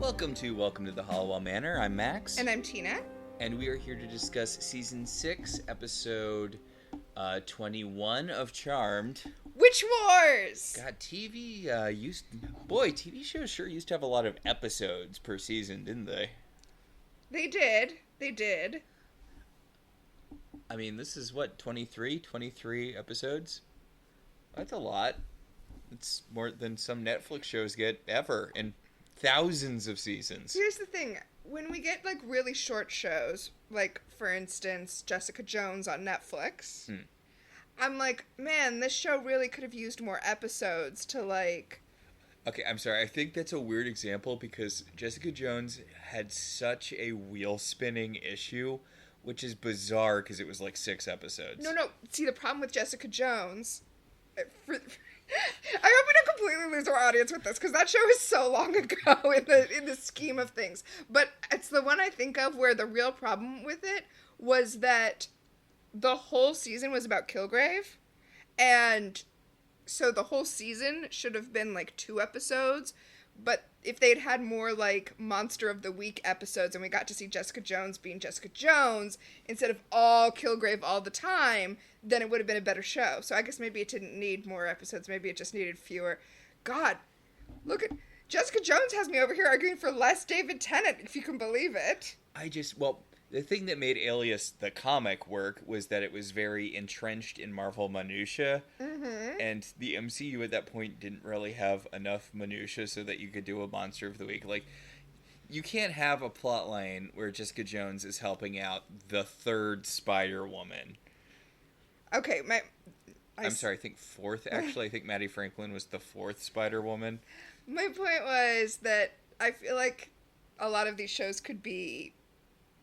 Welcome to the Halliwell Manor. I'm Max. And I'm Tina. And we are here to discuss Season 6, Episode 21 of Charmed. Witch Wars! God, TV shows sure used to have a lot of episodes per season, didn't they? They did. I mean, this is what, 23 episodes? That's a lot. It's more than some Netflix shows get ever in thousands of seasons. Here's the thing. When we get, like, really short shows, like, for instance, Jessica Jones on Netflix, I'm like, man, this show really could have used more episodes to, like... Okay, I'm sorry. I think that's a weird example because Jessica Jones had such a wheel-spinning issue, which is bizarre because it was, like, 6 episodes. No. See, the problem with Jessica Jones... I hope we don't completely lose our audience with this, because that show is so long ago in the scheme of things. But it's the one I think of where the real problem with it was that the whole season was about Kilgrave, and so the whole season should have been like 2 episodes, but if they'd had more like Monster of the Week episodes and we got to see Jessica Jones being Jessica Jones instead of all Kilgrave all the time, then it would have been a better show. So I guess maybe it didn't need more episodes. Maybe it just needed fewer. God, look at... Jessica Jones has me over here arguing for less David Tennant, if you can believe it. The thing that made Alias the comic work was that it was very entrenched in Marvel minutia, and the MCU at that point didn't really have enough minutia so that you could do a Monster of the Week. Like, you can't have a plot line where Jessica Jones is helping out the 3rd Spider-Woman. Okay, I'm sorry, I think 4th, actually. I think Maddie Franklin was the 4th Spider-Woman. My point was that I feel like a lot of these shows could be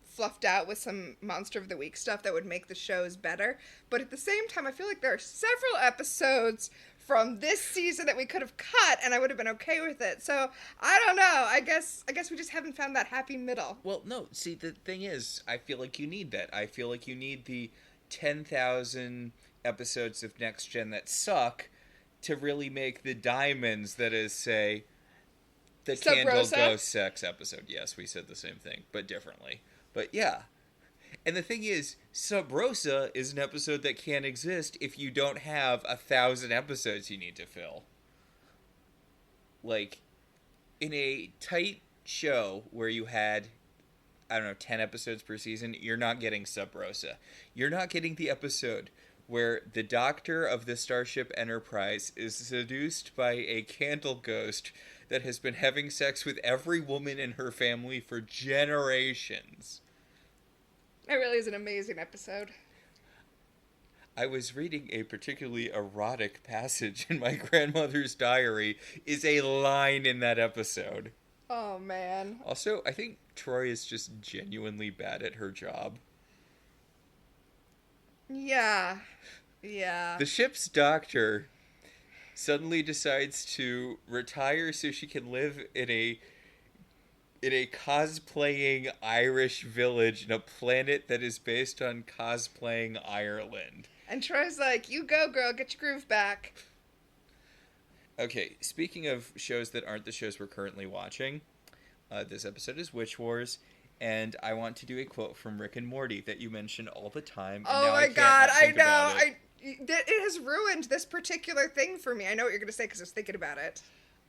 fluffed out with some Monster of the Week stuff that would make the shows better. But at the same time, I feel like there are several episodes from this season that we could have cut, and I would have been okay with it. So, I don't know. I guess we just haven't found that happy middle. Well, no. See, the thing is, I feel like you need that. I feel like you need the 10,000 episodes of Next Gen that suck to really make the diamonds that is, say, the Candle Ghost Sex episode. Yes, we said the same thing, but differently. But yeah. And the thing is, Sub Rosa is an episode that can't exist if you don't have 1,000 episodes you need to fill. Like, in a tight show where you had, 10 episodes per season, you're not getting Sub Rosa. You're not getting the episode where the doctor of the Starship Enterprise is seduced by a candle ghost that has been having sex with every woman in her family for generations. It really is an amazing episode. I was reading a particularly erotic passage in my grandmother's diary is a line in that episode. Oh, man. Also, I think Troy is just genuinely bad at her job. Yeah. The ship's doctor suddenly decides to retire so she can live in a cosplaying Irish village in a planet that is based on cosplaying Ireland. And Troy's like, you go, girl, get your groove back. Okay, speaking of shows that aren't the shows we're currently watching, this episode is Witch Wars, and I want to do a quote from Rick and Morty that you mention all the time. And oh my God, I know. It has ruined this particular thing for me. I know what you're going to say because I was thinking about it.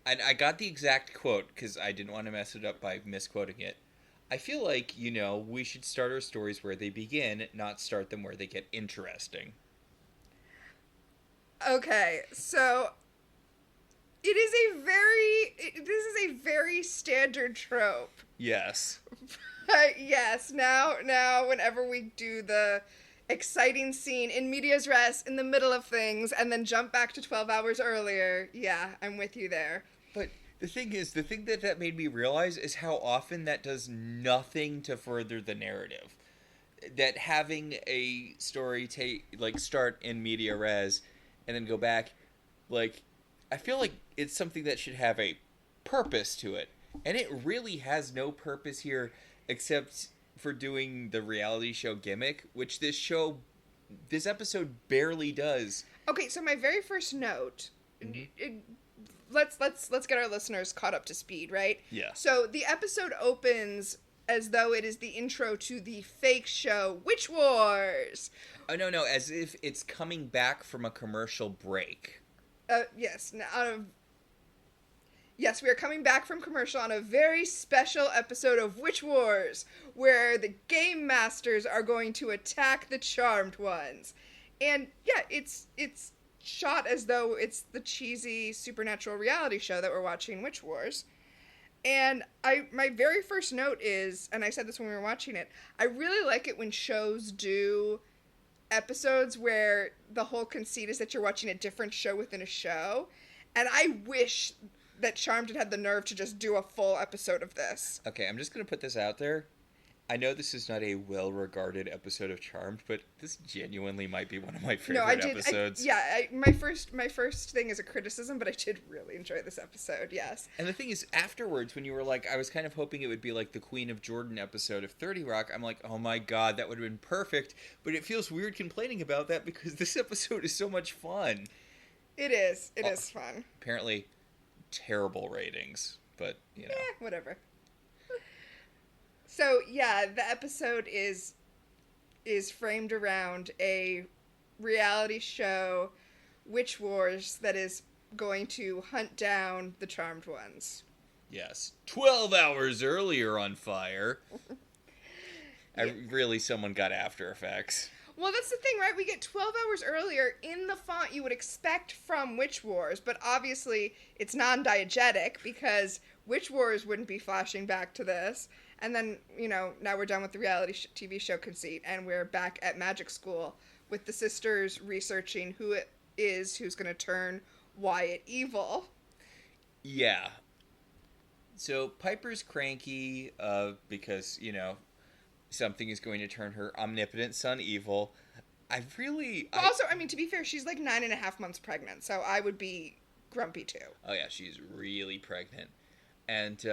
And I got the exact quote because I didn't want to mess it up by misquoting it. I feel like, we should start our stories where they begin, not start them where they get interesting. Okay, so this is a very standard trope. Yes. Yes, now whenever we do the exciting scene in medias res in the middle of things and then jump back to 12 hours earlier, yeah, I'm with you there. But the thing that made me realize is how often that does nothing to further the narrative. That having a story start in media res and then go back, I feel like it's something that should have a purpose to it. And it really has no purpose here except for doing the reality show gimmick, which this episode barely does. Okay, so my very first note, let's get our listeners caught up to speed, right? Yeah. So the episode opens as though it is the intro to the fake show Witch Wars. Oh, no, as if it's coming back from a commercial break. Yes, yes, we are coming back from commercial on a very special episode of Witch Wars, where the game masters are going to attack the Charmed Ones. And yeah, it's shot as though it's the cheesy supernatural reality show that we're watching, Witch Wars. And my very first note is, and I said this when we were watching it, I really like it when shows do episodes where the whole conceit is that you're watching a different show within a show. And I wish that Charmed had the nerve to just do a full episode of this. Okay, I'm just going to put this out there. I know this is not a well-regarded episode of Charmed, but this genuinely might be one of my favorite episodes. My first thing is a criticism, but I did really enjoy this episode, yes. And the thing is, afterwards, when you were like, I was kind of hoping it would be like the Queen of Jordan episode of 30 Rock, I'm like, oh my god, that would have been perfect. But it feels weird complaining about that because this episode is so much fun. It is. It is fun. Apparently, terrible ratings, but, you know. Whatever. So, yeah, the episode is framed around a reality show, Witch Wars, that is going to hunt down the Charmed Ones. Yes. 12 hours earlier on Fire. Really, someone got After Effects. Well, that's the thing, right? We get 12 hours earlier in the font you would expect from Witch Wars, but obviously it's non-diegetic because Witch Wars wouldn't be flashing back to this. And then, now we're done with the reality TV show conceit, and we're back at magic school with the sisters researching who it is who's going to turn Wyatt evil. Yeah. So Piper's cranky because, something is going to turn her omnipotent son evil. Also, to be fair, she's like 9.5 months pregnant, so I would be grumpy too. Oh yeah, she's really pregnant. And,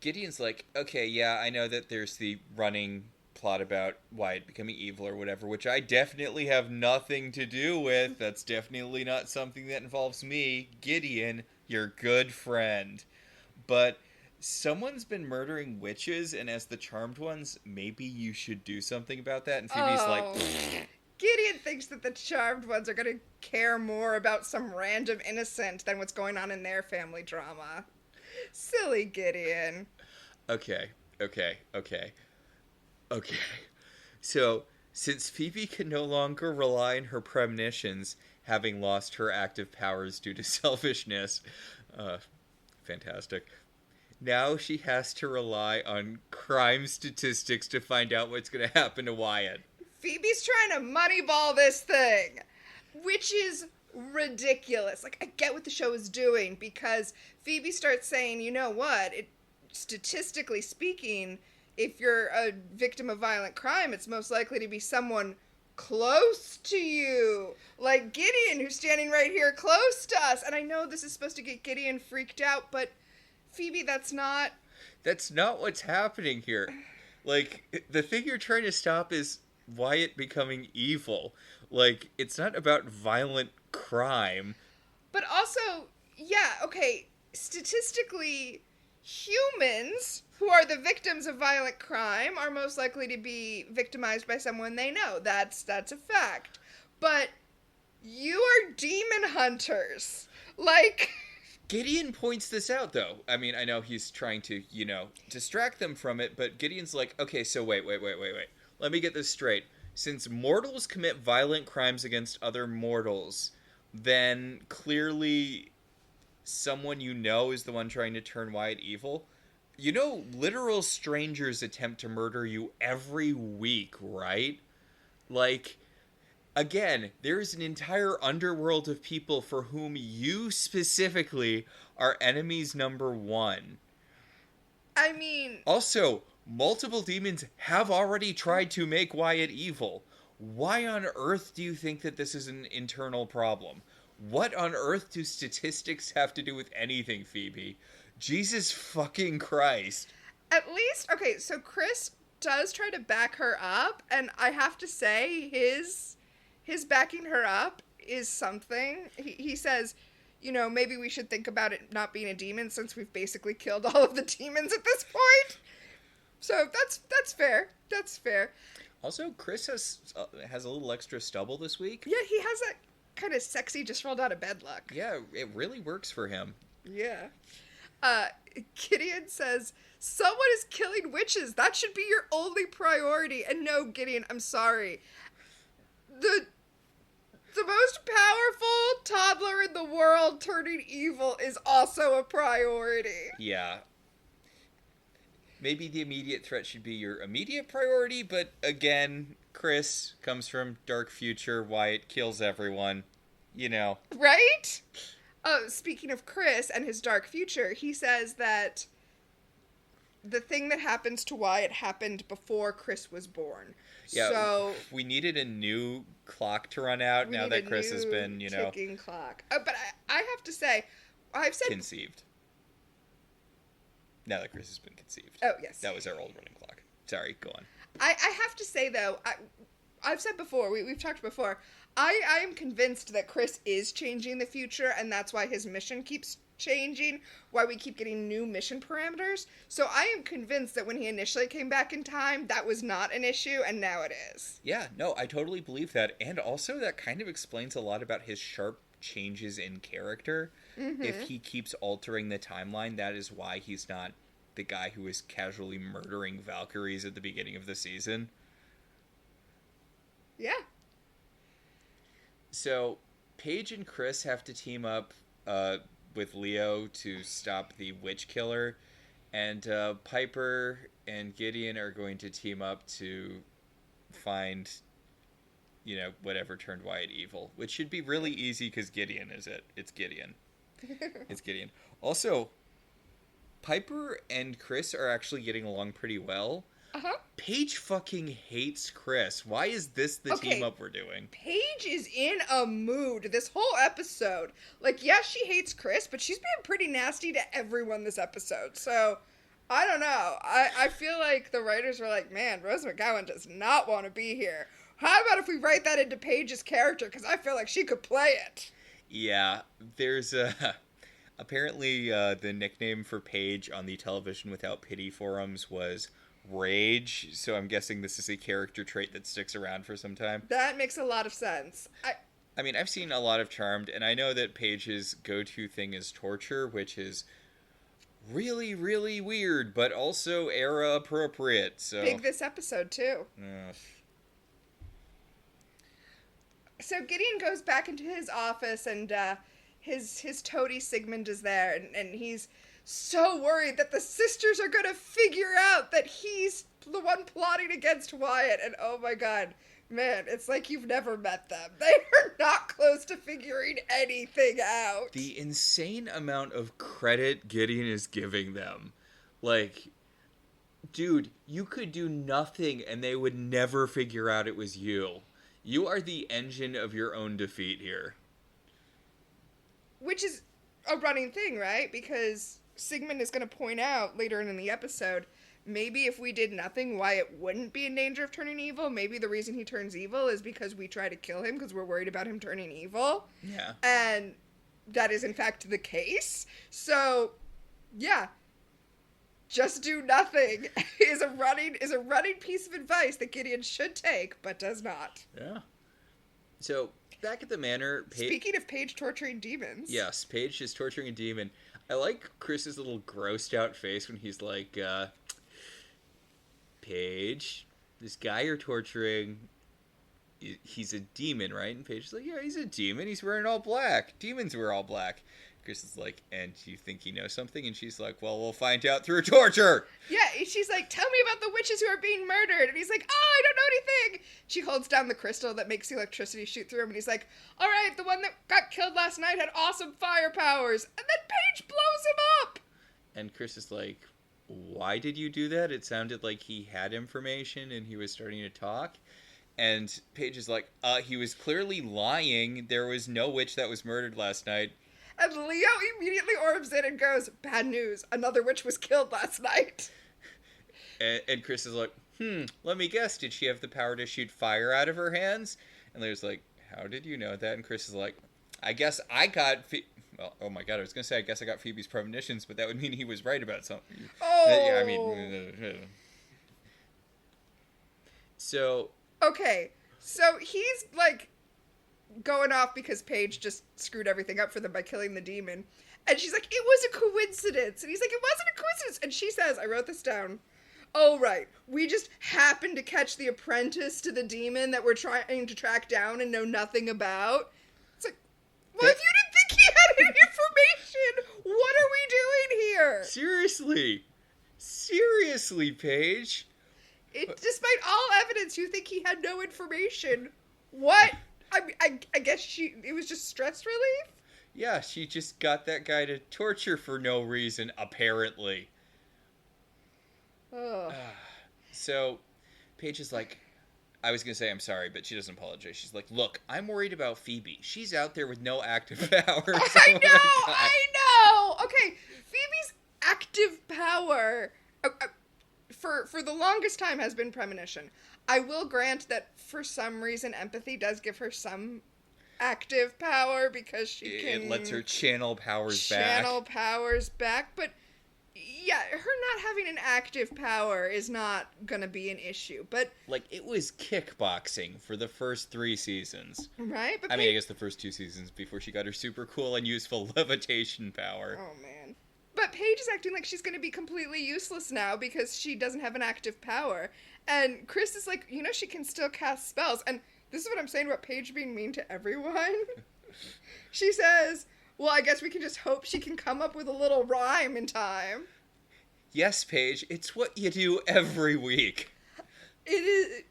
Gideon's like, okay, yeah, I know that there's the running plot about Wyatt becoming evil or whatever, which I definitely have nothing to do with. That's definitely not something that involves me. Gideon, your good friend. But someone's been murdering witches, and as the Charmed Ones, maybe you should do something about that. And Phoebe's like, Gideon thinks that the Charmed Ones are going to care more about some random innocent than what's going on in their family drama. Silly Gideon. Okay. So, since Phoebe can no longer rely on her premonitions, having lost her active powers due to selfishness, fantastic, now she has to rely on crime statistics to find out what's going to happen to Wyatt. Phoebe's trying to moneyball this thing, which is ridiculous. Like, I get what the show is doing, because Phoebe starts saying, you know what, statistically speaking, if you're a victim of violent crime, it's most likely to be someone close to you, like Gideon, who's standing right here close to us. And I know this is supposed to get Gideon freaked out, but Phoebe, that's not what's happening here. Like, the thing you're trying to stop is Wyatt becoming evil. Like, it's not about violent crime. But also, yeah, okay, statistically, humans who are the victims of violent crime are most likely to be victimized by someone they know. That's a fact. But you are demon hunters. Like, Gideon points this out, though. I mean, I know he's trying to, distract them from it, but Gideon's like, okay, so wait. Let me get this straight. Since mortals commit violent crimes against other mortals, then clearly someone is the one trying to turn Wyatt evil. Literal strangers attempt to murder you every week, right? Like, again, there's an entire underworld of people for whom you specifically are enemies number one. I mean... Also, multiple demons have already tried to make Wyatt evil. Why on earth do you think that this is an internal problem? What on earth do statistics have to do with anything, Phoebe? Jesus fucking Christ. At least, okay, so Chris does try to back her up, and I have to say, his backing her up is something. He says, maybe we should think about it not being a demon since we've basically killed all of the demons at this point. So that's fair. That's fair. Also, Chris has a little extra stubble this week. Yeah, he has that kind of sexy just rolled out of bed look. Yeah, it really works for him. Yeah. Gideon says, someone is killing witches. That should be your only priority. And no, Gideon, I'm sorry. The most powerful toddler in the world turning evil is also a priority. Yeah. Maybe the immediate threat should be your immediate priority, but again, Chris comes from dark future, Wyatt kills everyone, Right? Oh, speaking of Chris and his dark future, he says that the thing that happens to Wyatt happened before Chris was born. Yeah, so we needed a new clock to run out now that Chris has been, ticking clock. But I have to say, I've said conceived. Now that Chris has been conceived. Oh, yes. That was our old running clock. Sorry, go on. I have to say, though, I've said before, we've talked before, I am convinced that Chris is changing the future, and that's why his mission keeps changing, why we keep getting new mission parameters. So I am convinced that when he initially came back in time, that was not an issue, and now it is. Yeah, no, I totally believe that. And also that kind of explains a lot about his sharp changes in character. Mm-hmm. If he keeps altering the timeline, that is why he's not the guy who is casually murdering Valkyries at the beginning of the season. Yeah. So, Paige and Chris have to team up with Leo to stop the witch killer, and Piper and Gideon are going to team up to find, whatever turned Wyatt evil, which should be really easy because Gideon is it. It's Gideon. It's Gideon. Also, Piper and Chris are actually getting along pretty well. Uh-huh. Paige fucking hates Chris. Why is this the team up we're doing? Paige is in a mood this whole episode. Like, yes, she hates Chris, but she's being pretty nasty to everyone this episode. So, I don't know. I feel like the writers were like, man, Rose McGowan does not want to be here. How about if we write that into Paige's character? Because I feel like she could play it. Yeah, there's apparently the nickname for Paige on the Television Without Pity forums was Rage, so I'm guessing this is a character trait that sticks around for some time. That makes a lot of sense. I mean, I've seen a lot of Charmed, and I know that Paige's go-to thing is torture, which is really, really weird, but also era-appropriate, so... Big this episode, too. So Gideon goes back into his office, and his toady Sigmund is there, and he's so worried that the sisters are going to figure out that he's the one plotting against Wyatt. And oh my god, man, it's like you've never met them. They are not close to figuring anything out. The insane amount of credit Gideon is giving them. Like, dude, you could do nothing and they would never figure out it was you. You are the engine of your own defeat here. Which is a running thing, right? Because Sigmund is going to point out later in the episode, maybe if we did nothing, Wyatt wouldn't be in danger of turning evil. Maybe the reason he turns evil is because we try to kill him because we're worried about him turning evil. Yeah. And that is in fact the case. So, yeah. Just do nothing is a running piece of advice that Gideon should take, but does not. Yeah. So, back at the manor... Speaking of Paige torturing demons. Yes, Paige is torturing a demon. I like Chris's little grossed out face when he's like, Paige, this guy you're torturing, he's a demon, right? And Paige is like, yeah, he's a demon. He's wearing all black. Demons wear all black. Chris is like, and you think he knows something? And she's like, well, we'll find out through torture. Yeah, she's like, tell me about the witches who are being murdered. And he's like, oh, I don't know anything. She holds down the crystal that makes the electricity shoot through him. And he's like, all right, the one that got killed last night had awesome fire powers. And then Paige blows him up. And Chris is like, why did you do that? It sounded like he had information and he was starting to talk. And Paige is like, he was clearly lying. There was no witch that was murdered last night. And Leo immediately orbs in and goes, bad news, another witch was killed last night. And Chris is like, let me guess, did she have the power to shoot fire out of her hands? And Leo's like, how did you know that? And Chris is like, I guess I got... well, oh my god, I was going to say, I guess I got Phoebe's premonitions, but that would mean he was right about something. Oh! Yeah, I mean... So... Okay, so he's, like, going off because Paige just screwed everything up for them by killing the demon. And she's like, it was a coincidence. And he's like, it wasn't a coincidence. And she says, I wrote this down. Oh, right. We just happened to catch the apprentice to the demon that we're trying to track down and know nothing about. It's like, well, if you didn't think he had any information, what are we doing here? Seriously, Paige. Despite all evidence, you think he had no information. What? I guess it was just stress relief? Yeah, she just got that guy to torture for no reason, apparently. Oh. So, Paige is like, I was going to say I'm sorry, but she doesn't apologize. She's like, look, I'm worried about Phoebe. She's out there with no active powers. I know! Okay, Phoebe's active power, for the longest time, has been premonition. I will grant that for some reason empathy does give her some active power because she can... It lets her channel powers back. But yeah, her not having an active power is not gonna be an issue. But like, it was kickboxing for the first 3 seasons. Right? But I mean, I guess the first 2 seasons before she got her super cool and useful levitation power. Oh, man. But Paige is acting like she's gonna be completely useless now because she doesn't have an active power. And Chris is like, she can still cast spells. And this is what I'm saying about Paige being mean to everyone. She says, well, I guess we can just hope she can come up with a little rhyme in time. Yes, Paige, it's what you do every week. It is,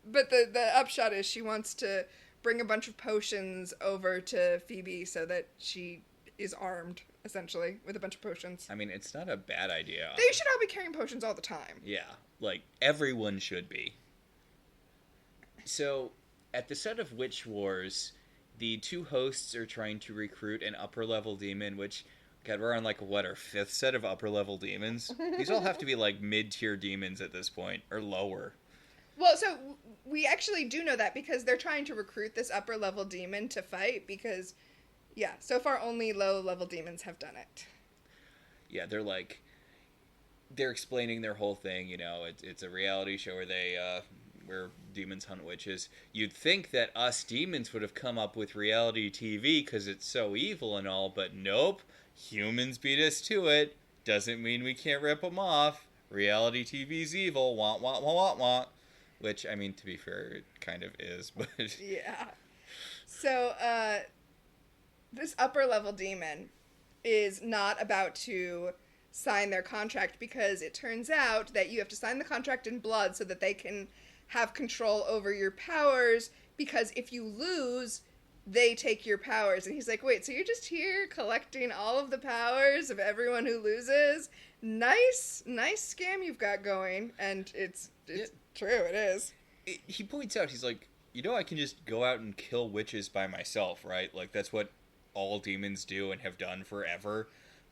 but the upshot is she wants to bring a bunch of potions over to Phoebe so that she is armed, essentially, with a bunch of potions. I mean, it's not a bad idea. They should all be carrying potions all the time. Yeah, like, everyone should be. So, at the set of Witch Wars, the 2 hosts are trying to recruit an upper-level demon, which, God, we're on, like, what, our 5th set of upper-level demons? These all have to be, like, mid-tier demons at this point, or lower. Well, so, we actually do know that, because they're trying to recruit this upper-level demon to fight, because, yeah, so far only low-level demons have done it. Yeah, they're explaining their whole thing, it's a reality show where demons hunt witches. You'd think that us demons would have come up with reality TV because it's so evil and all, but nope. Humans beat us to it. Doesn't mean we can't rip them off. Reality TV's evil. Want, want, want, want, want. Which, I mean, to be fair, it kind of is, but... Yeah. So, this upper-level demon is not about to sign their contract because it turns out that you have to sign the contract in blood so that they can have control over your powers, because if you lose, they take your powers. And he's like, wait, so you're just here collecting all of the powers of everyone who loses? Nice scam you've got going. And it's true, it is. He points out, he's like, I can just go out and kill witches by myself, right? Like, that's what all demons do and have done forever.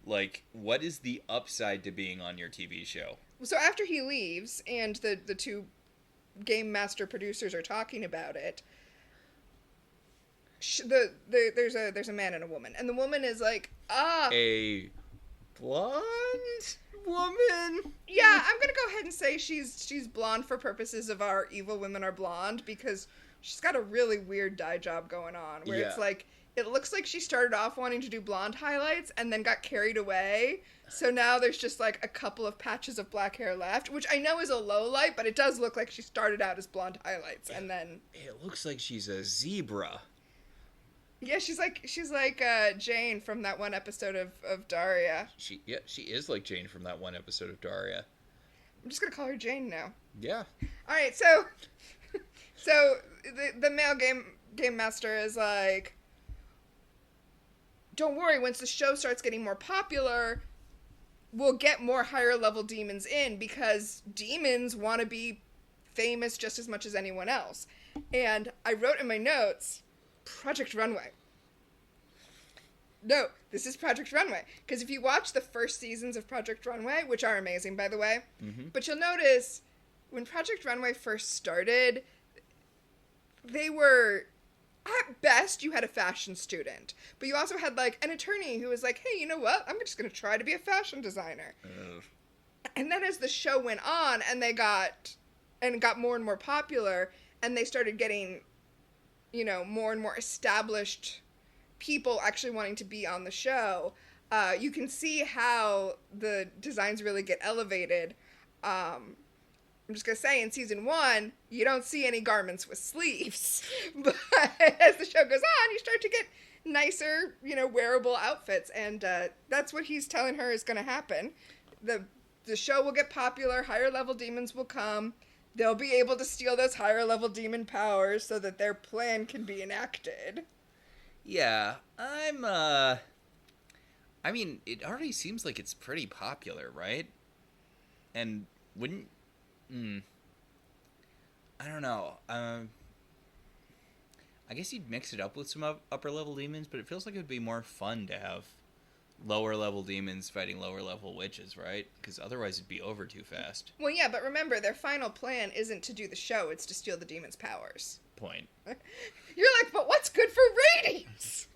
Like, what is the upside to being on your TV show? So after he leaves, and the 2 Game Master producers are talking about it, there's a man and a woman, and the woman is like, a blonde woman? Yeah, I'm gonna go ahead and say she's blonde for purposes of our evil women are blonde, because she's got a really weird dye job going on, where it's like, it looks like she started off wanting to do blonde highlights and then got carried away. So now there's just like a couple of patches of black hair left, which I know is a low light, but it does look like she started out as blonde highlights and then... It looks like she's a zebra. Yeah, she's like Jane from that one episode of Daria. She is like Jane from that one episode of Daria. I'm just gonna call her Jane now. Yeah. Alright, so the male game master is like, don't worry, once the show starts getting more popular, we'll get more higher level demons in, because demons want to be famous just as much as anyone else. And I wrote in my notes, Project Runway. No, this is Project Runway. Because if you watch the first seasons of Project Runway, which are amazing, by the way, but you'll notice when Project Runway first started, they were... at best, you had a fashion student, but you also had, like, an attorney who was like, hey, you know what? I'm just going to try to be a fashion designer. And then as the show went on and they got more and more popular and they started getting, you know, more and more established people actually wanting to be on the show, you can see how the designs really get elevated. I'm just going to say, in season 1, you don't see any garments with sleeves. But as the show goes on, you start to get nicer, you know, wearable outfits. And that's what he's telling her is going to happen. The show will get popular, higher level demons will come. They'll be able to steal those higher level demon powers so that their plan can be enacted. Yeah, I mean, it already seems like it's pretty popular, right? And wouldn't... I don't know. I guess you'd mix it up with some upper-level demons, but it feels like it would be more fun to have lower-level demons fighting lower-level witches, right? Because otherwise it'd be over too fast. Well, yeah, but remember, their final plan isn't to do the show, it's to steal the demons' powers. Point. You're like, but what's good for ratings?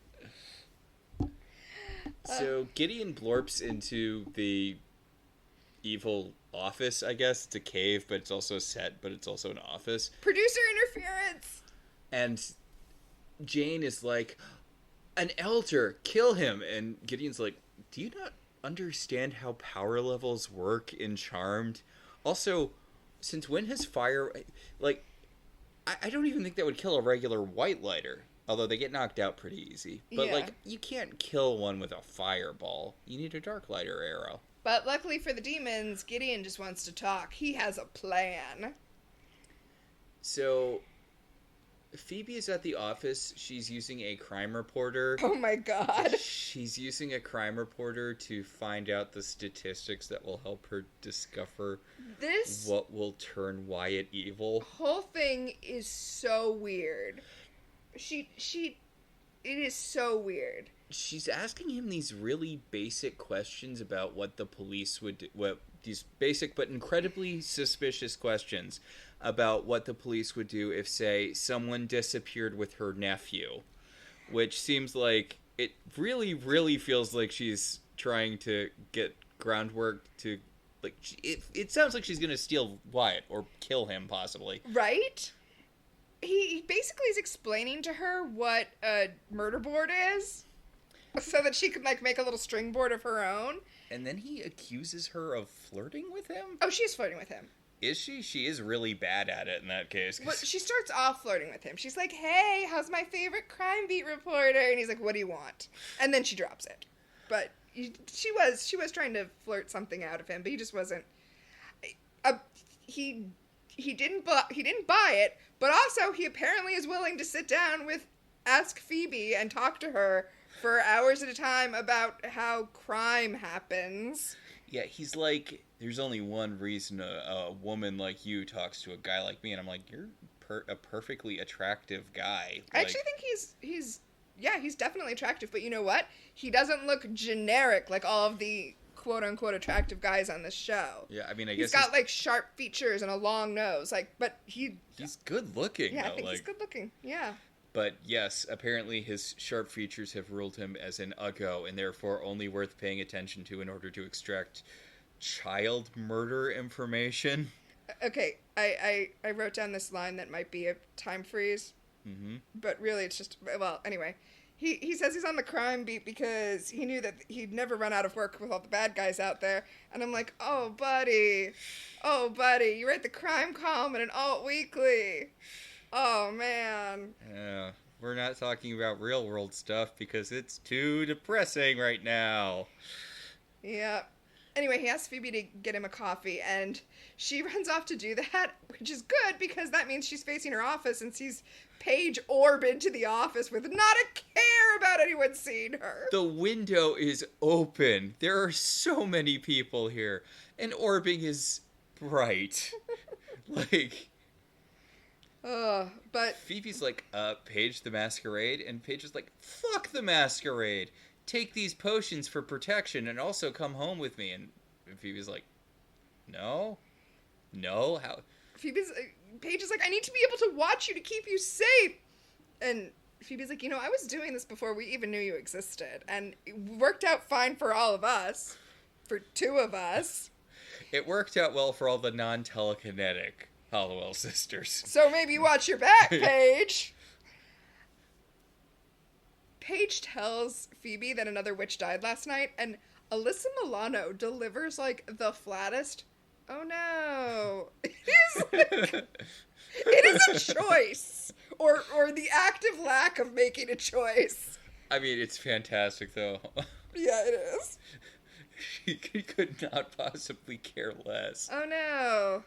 So Gideon blorps into the evil office, I guess. It's a cave, but it's also a set, but it's also an office. Producer interference! And Jane is like, an elder, kill him! And Gideon's like, do you not understand how power levels work in Charmed? Also, since when has fire... Like, I don't even think that would kill a regular white lighter. Although they get knocked out pretty easy. But, Yeah. like, you can't kill one with a fireball. You need a dark lighter arrow. But luckily for the demons, Gideon just wants to talk. He has a plan. So, Phoebe is at the office. She's using a crime reporter. Oh my god. She's using a crime reporter to find out the statistics that will help her discover This what will turn Wyatt evil. whole thing is so weird. It is so weird. She's asking him these really basic questions about what the police would do, these basic but incredibly suspicious questions about what the police would do if, say, someone disappeared with her nephew, which seems like it really, really feels like she's trying to get groundwork to, like, it sounds like she's going to steal Wyatt or kill him, possibly. Right? He basically is explaining to her what a murder board is, so that she could, like, make a little string board of her own. And then he accuses her of flirting with him? Oh, she's flirting with him. Is she? She is really bad at it in that case. Well, she starts off flirting with him. She's like, hey, how's my favorite crime beat reporter? And he's like, what do you want? And then she drops it. But she was trying to flirt something out of him, but he just wasn't. He didn't buy it, but also he apparently is willing to sit down with Ask Phoebe and talk to her for hours at a time about how crime happens. Yeah, he's like, there's only one reason a woman like you talks to a guy like me, and I'm like, you're a perfectly attractive guy. I actually think he's definitely attractive, but you know what? He doesn't look generic like all of the quote-unquote attractive guys on this show. Yeah, I mean, I He's guess got, like, sharp features and a long nose, like, but he's good looking, yeah, though. I think he's good looking, yeah. But yes, apparently his sharp features have ruled him as an uggo, and therefore only worth paying attention to in order to extract child murder information. Okay, I wrote down this line that might be a time freeze, but really it's just, well, anyway. He says he's on the crime beat because he knew that he'd never run out of work with all the bad guys out there. And I'm like, oh, buddy, you write the crime column in an alt weekly. Oh, man. Yeah, we're not talking about real world stuff because it's too depressing right now. Yeah. Anyway, he asks Phoebe to get him a coffee, and she runs off to do that, which is good because that means she's facing her office and sees Paige orb into the office with not a care about anyone seeing her. The window is open. There are so many people here, and orbing is bright. Like, but Phoebe's like, Paige the Masquerade, and Paige is like, fuck the Masquerade. Take these potions for protection and also come home with me. And Phoebe's like, no, how? Paige is like, I need to be able to watch you to keep you safe. And Phoebe's like, I was doing this before we even knew you existed, and it worked out fine for all of us, for two of us. It worked out well for all the non-telekinetic Halliwell sisters. So maybe watch your back, Paige. Paige tells Phoebe that another witch died last night, and Alyssa Milano delivers, like, the flattest, oh no. It is a choice. Or the active lack of making a choice. I mean, it's fantastic, though. Yeah, it is. She could not possibly care less. Oh no.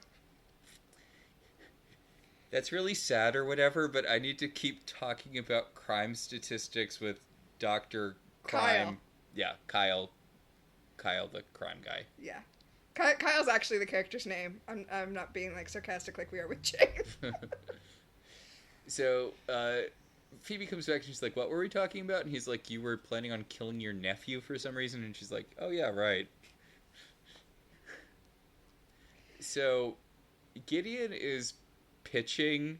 That's really sad or whatever, but I need to keep talking about crime statistics with Dr. Crime. Kyle. Yeah, Kyle. Kyle, the crime guy. Yeah. Kyle's actually the character's name. I'm not being, like, sarcastic like we are with Jane. So, Phoebe comes back and she's like, what were we talking about? And he's like, you were planning on killing your nephew for some reason? And she's like, oh yeah, right. So, Gideon is pitching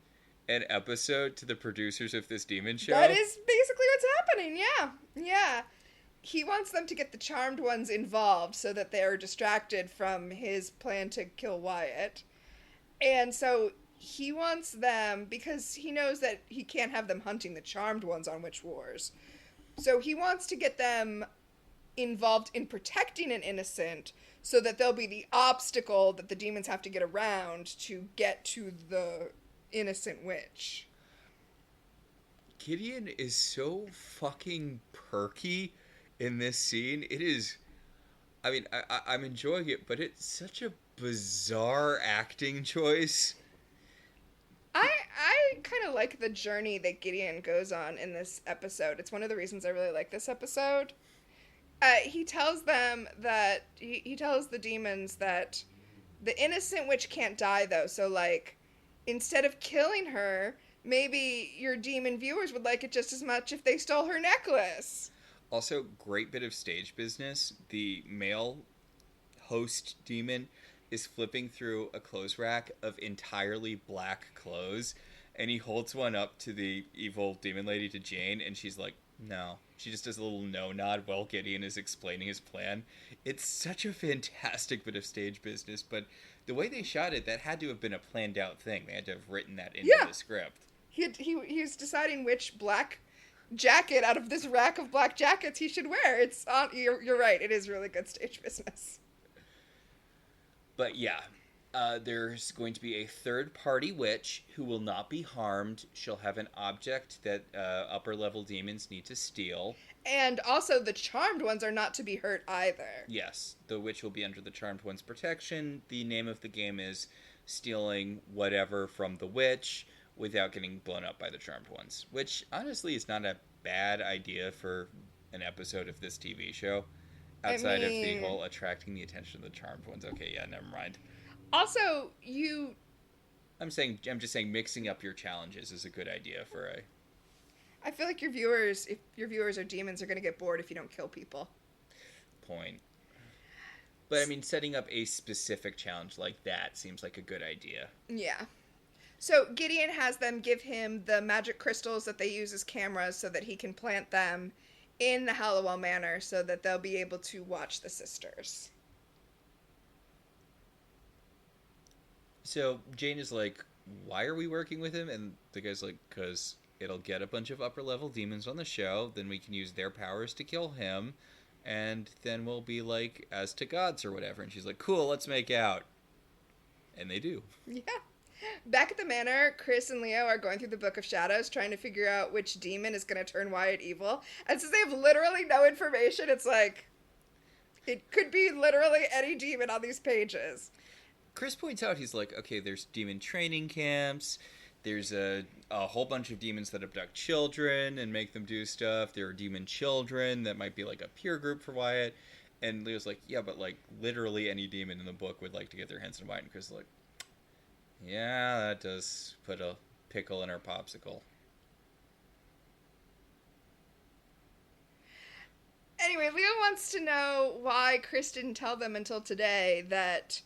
an episode to the producers of this demon show. That is basically what's happening, yeah. Yeah. He wants them to get the Charmed Ones involved so that they're distracted from his plan to kill Wyatt. And so he wants them, because he knows that he can't have them hunting the Charmed Ones on Witch Wars. So he wants to get them involved in protecting an innocent so that they'll be the obstacle that the demons have to get around to get to the innocent witch. Gideon is so fucking perky in this scene. It is, I mean, I'm enjoying it, but it's such a bizarre acting choice. I kind of like the journey that Gideon goes on in this episode. It's one of the reasons I really like this episode. He tells them that, he tells the demons that the innocent witch can't die, though. So, like, instead of killing her, maybe your demon viewers would like it just as much if they stole her necklace. Also, great bit of stage business. The male host demon is flipping through a clothes rack of entirely black clothes, and he holds one up to the evil demon lady, to Jane, and she's like, no. She just does a little no nod while Gideon is explaining his plan. It's such a fantastic bit of stage business, but the way they shot it, that had to have been a planned out thing. They had to have written that into the script. He was deciding which black jacket out of this rack of black jackets he should wear. It's on. You're right. It is really good stage business. But yeah, there's going to be a third-party witch who will not be harmed. She'll have an object that upper-level demons need to steal. And also, the Charmed Ones are not to be hurt either. Yes, the witch will be under the Charmed One's protection. The name of the game is stealing whatever from the witch without getting blown up by the Charmed Ones, which honestly is not a bad idea for an episode of this TV show. Outside of the whole attracting the attention of the Charmed Ones. Okay, yeah, never mind. Also, I'm just saying mixing up your challenges is a good idea for a... I feel like if your viewers are demons, are going to get bored if you don't kill people. Point. But, I mean, setting up a specific challenge like that seems like a good idea. Yeah. So, Gideon has them give him the magic crystals that they use as cameras so that he can plant them in the Halliwell Manor so that they'll be able to watch the sisters. So Jane is like, why are we working with him? And the guy's like, because it'll get a bunch of upper-level demons on the show, then we can use their powers to kill him, and then we'll be like, as to gods or whatever. And she's like, cool, let's make out. And they do. Yeah. Back at the manor, Chris and Leo are going through the Book of Shadows, trying to figure out which demon is going to turn Wyatt evil. And since they have literally no information, it's like, it could be literally any demon on these pages. Chris points out, he's like, okay, there's demon training camps, there's a whole bunch of demons that abduct children and make them do stuff, there are demon children that might be like a peer group for Wyatt. And Leo's like, yeah, but like, literally any demon in the book would like to get their hands on Wyatt. And Chris is like, yeah, that does put a pickle in our popsicle. Anyway, Leo wants to know why Chris didn't tell them until today that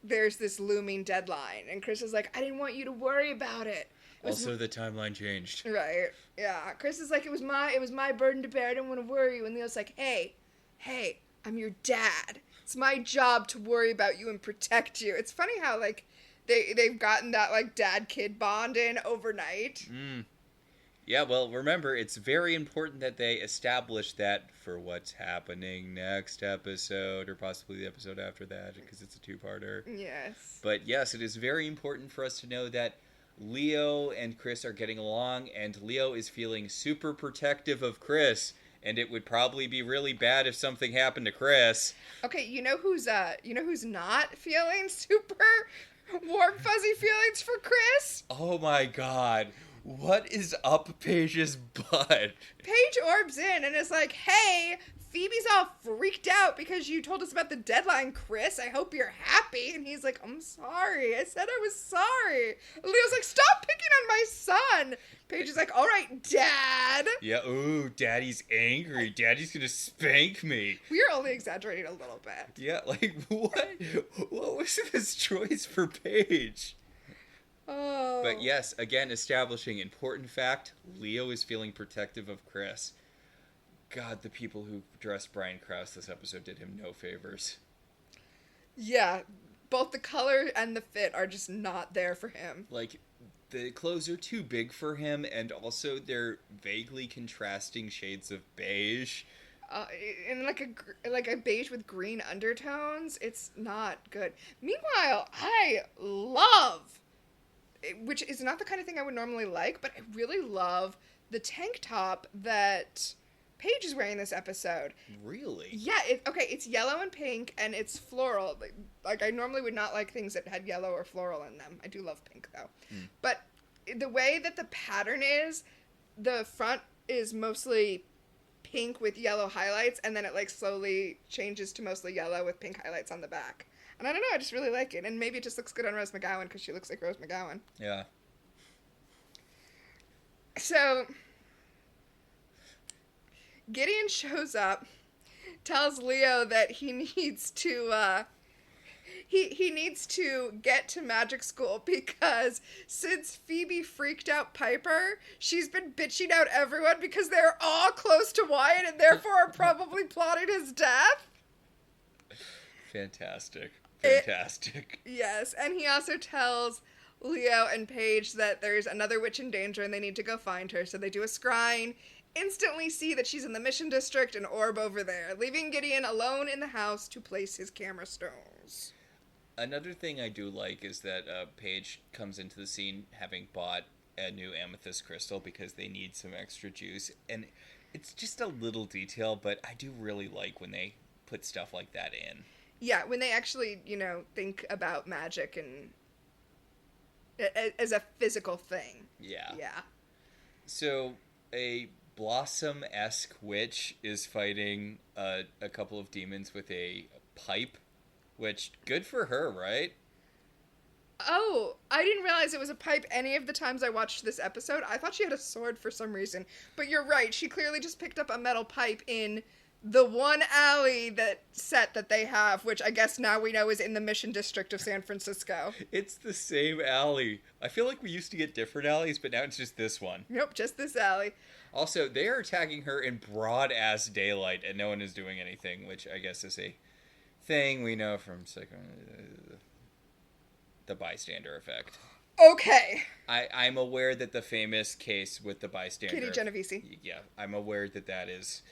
there's this looming deadline. And Chris is like, I didn't want you to worry about it. Also, the timeline changed. Right. Yeah. Chris is like, it was my burden to bear. I didn't want to worry you. And Leo's like, hey, I'm your dad. It's my job to worry about you and protect you. It's funny how, like, they've gotten that, like, dad-kid bond in overnight. Yeah, well, remember, it's very important that they establish that for what's happening next episode, or possibly the episode after that, because it's a two-parter. Yes. But yes, it is very important for us to know that Leo and Chris are getting along, and Leo is feeling super protective of Chris, and it would probably be really bad if something happened to Chris. Okay, you know who's not feeling super warm, fuzzy feelings for Chris? Oh my god. What is up Paige's butt? Paige orbs in and is like, hey, Phoebe's all freaked out because you told us about the deadline, Chris. I hope you're happy. And he's like, I'm sorry. I said I was sorry. And Leo's like, stop picking on my son. Paige is like, all right, Dad. Yeah, ooh, Daddy's angry. Daddy's gonna spank me. We are only exaggerating a little bit. Yeah, like, what? What was this choice for Paige? Oh. But yes, again, establishing important fact, Leo is feeling protective of Chris. God, the people who dressed Brian Krause this episode did him no favors. Yeah, both the color and the fit are just not there for him. Like, the clothes are too big for him, and also they're vaguely contrasting shades of beige. And like a beige with green undertones, it's not good. Meanwhile, I love, which is not the kind of thing I would normally like, but I really love the tank top that Paige is wearing this episode. Really? Yeah, it's yellow and pink, and it's floral. Like, I normally would not like things that had yellow or floral in them. I do love pink, though. But the way that the pattern is, the front is mostly pink with yellow highlights, and then it, like, slowly changes to mostly yellow with pink highlights on the back. And I don't know, I just really like it. And maybe it just looks good on Rose McGowan, because she looks like Rose McGowan. Yeah. So Gideon shows up, tells Leo that he needs to he needs to get to magic school because since Phoebe freaked out Piper, she's been bitching out everyone because they're all close to Wyatt and therefore are probably plotting his death. Fantastic. Yes, and he also tells Leo and Paige that there's another witch in danger and they need to go find her, so they do a scrying, instantly see that she's in the Mission District and orb over there, leaving Gideon alone in the house to place his camera stones. Another thing I do like is that Paige comes into the scene having bought a new amethyst crystal because they need some extra juice, and it's just a little detail, but I do really like when they put stuff like that in. Yeah, when they actually, think about magic and as a physical thing. Yeah. Yeah. So, a Blossom-esque witch is fighting a couple of demons with a pipe, which, good for her, right? Oh, I didn't realize it was a pipe any of the times I watched this episode. I thought she had a sword for some reason. But you're right, she clearly just picked up a metal pipe in the one alley set that they have, which I guess now we know is in the Mission District of San Francisco. It's the same alley. I feel like we used to get different alleys, but now it's just this one. Nope, just this alley. Also, they are attacking her in broad-ass daylight, and no one is doing anything, which I guess is a thing we know from the bystander effect. Okay. I'm aware that the famous case with the bystander... Kitty Genovese. Yeah, I'm aware that is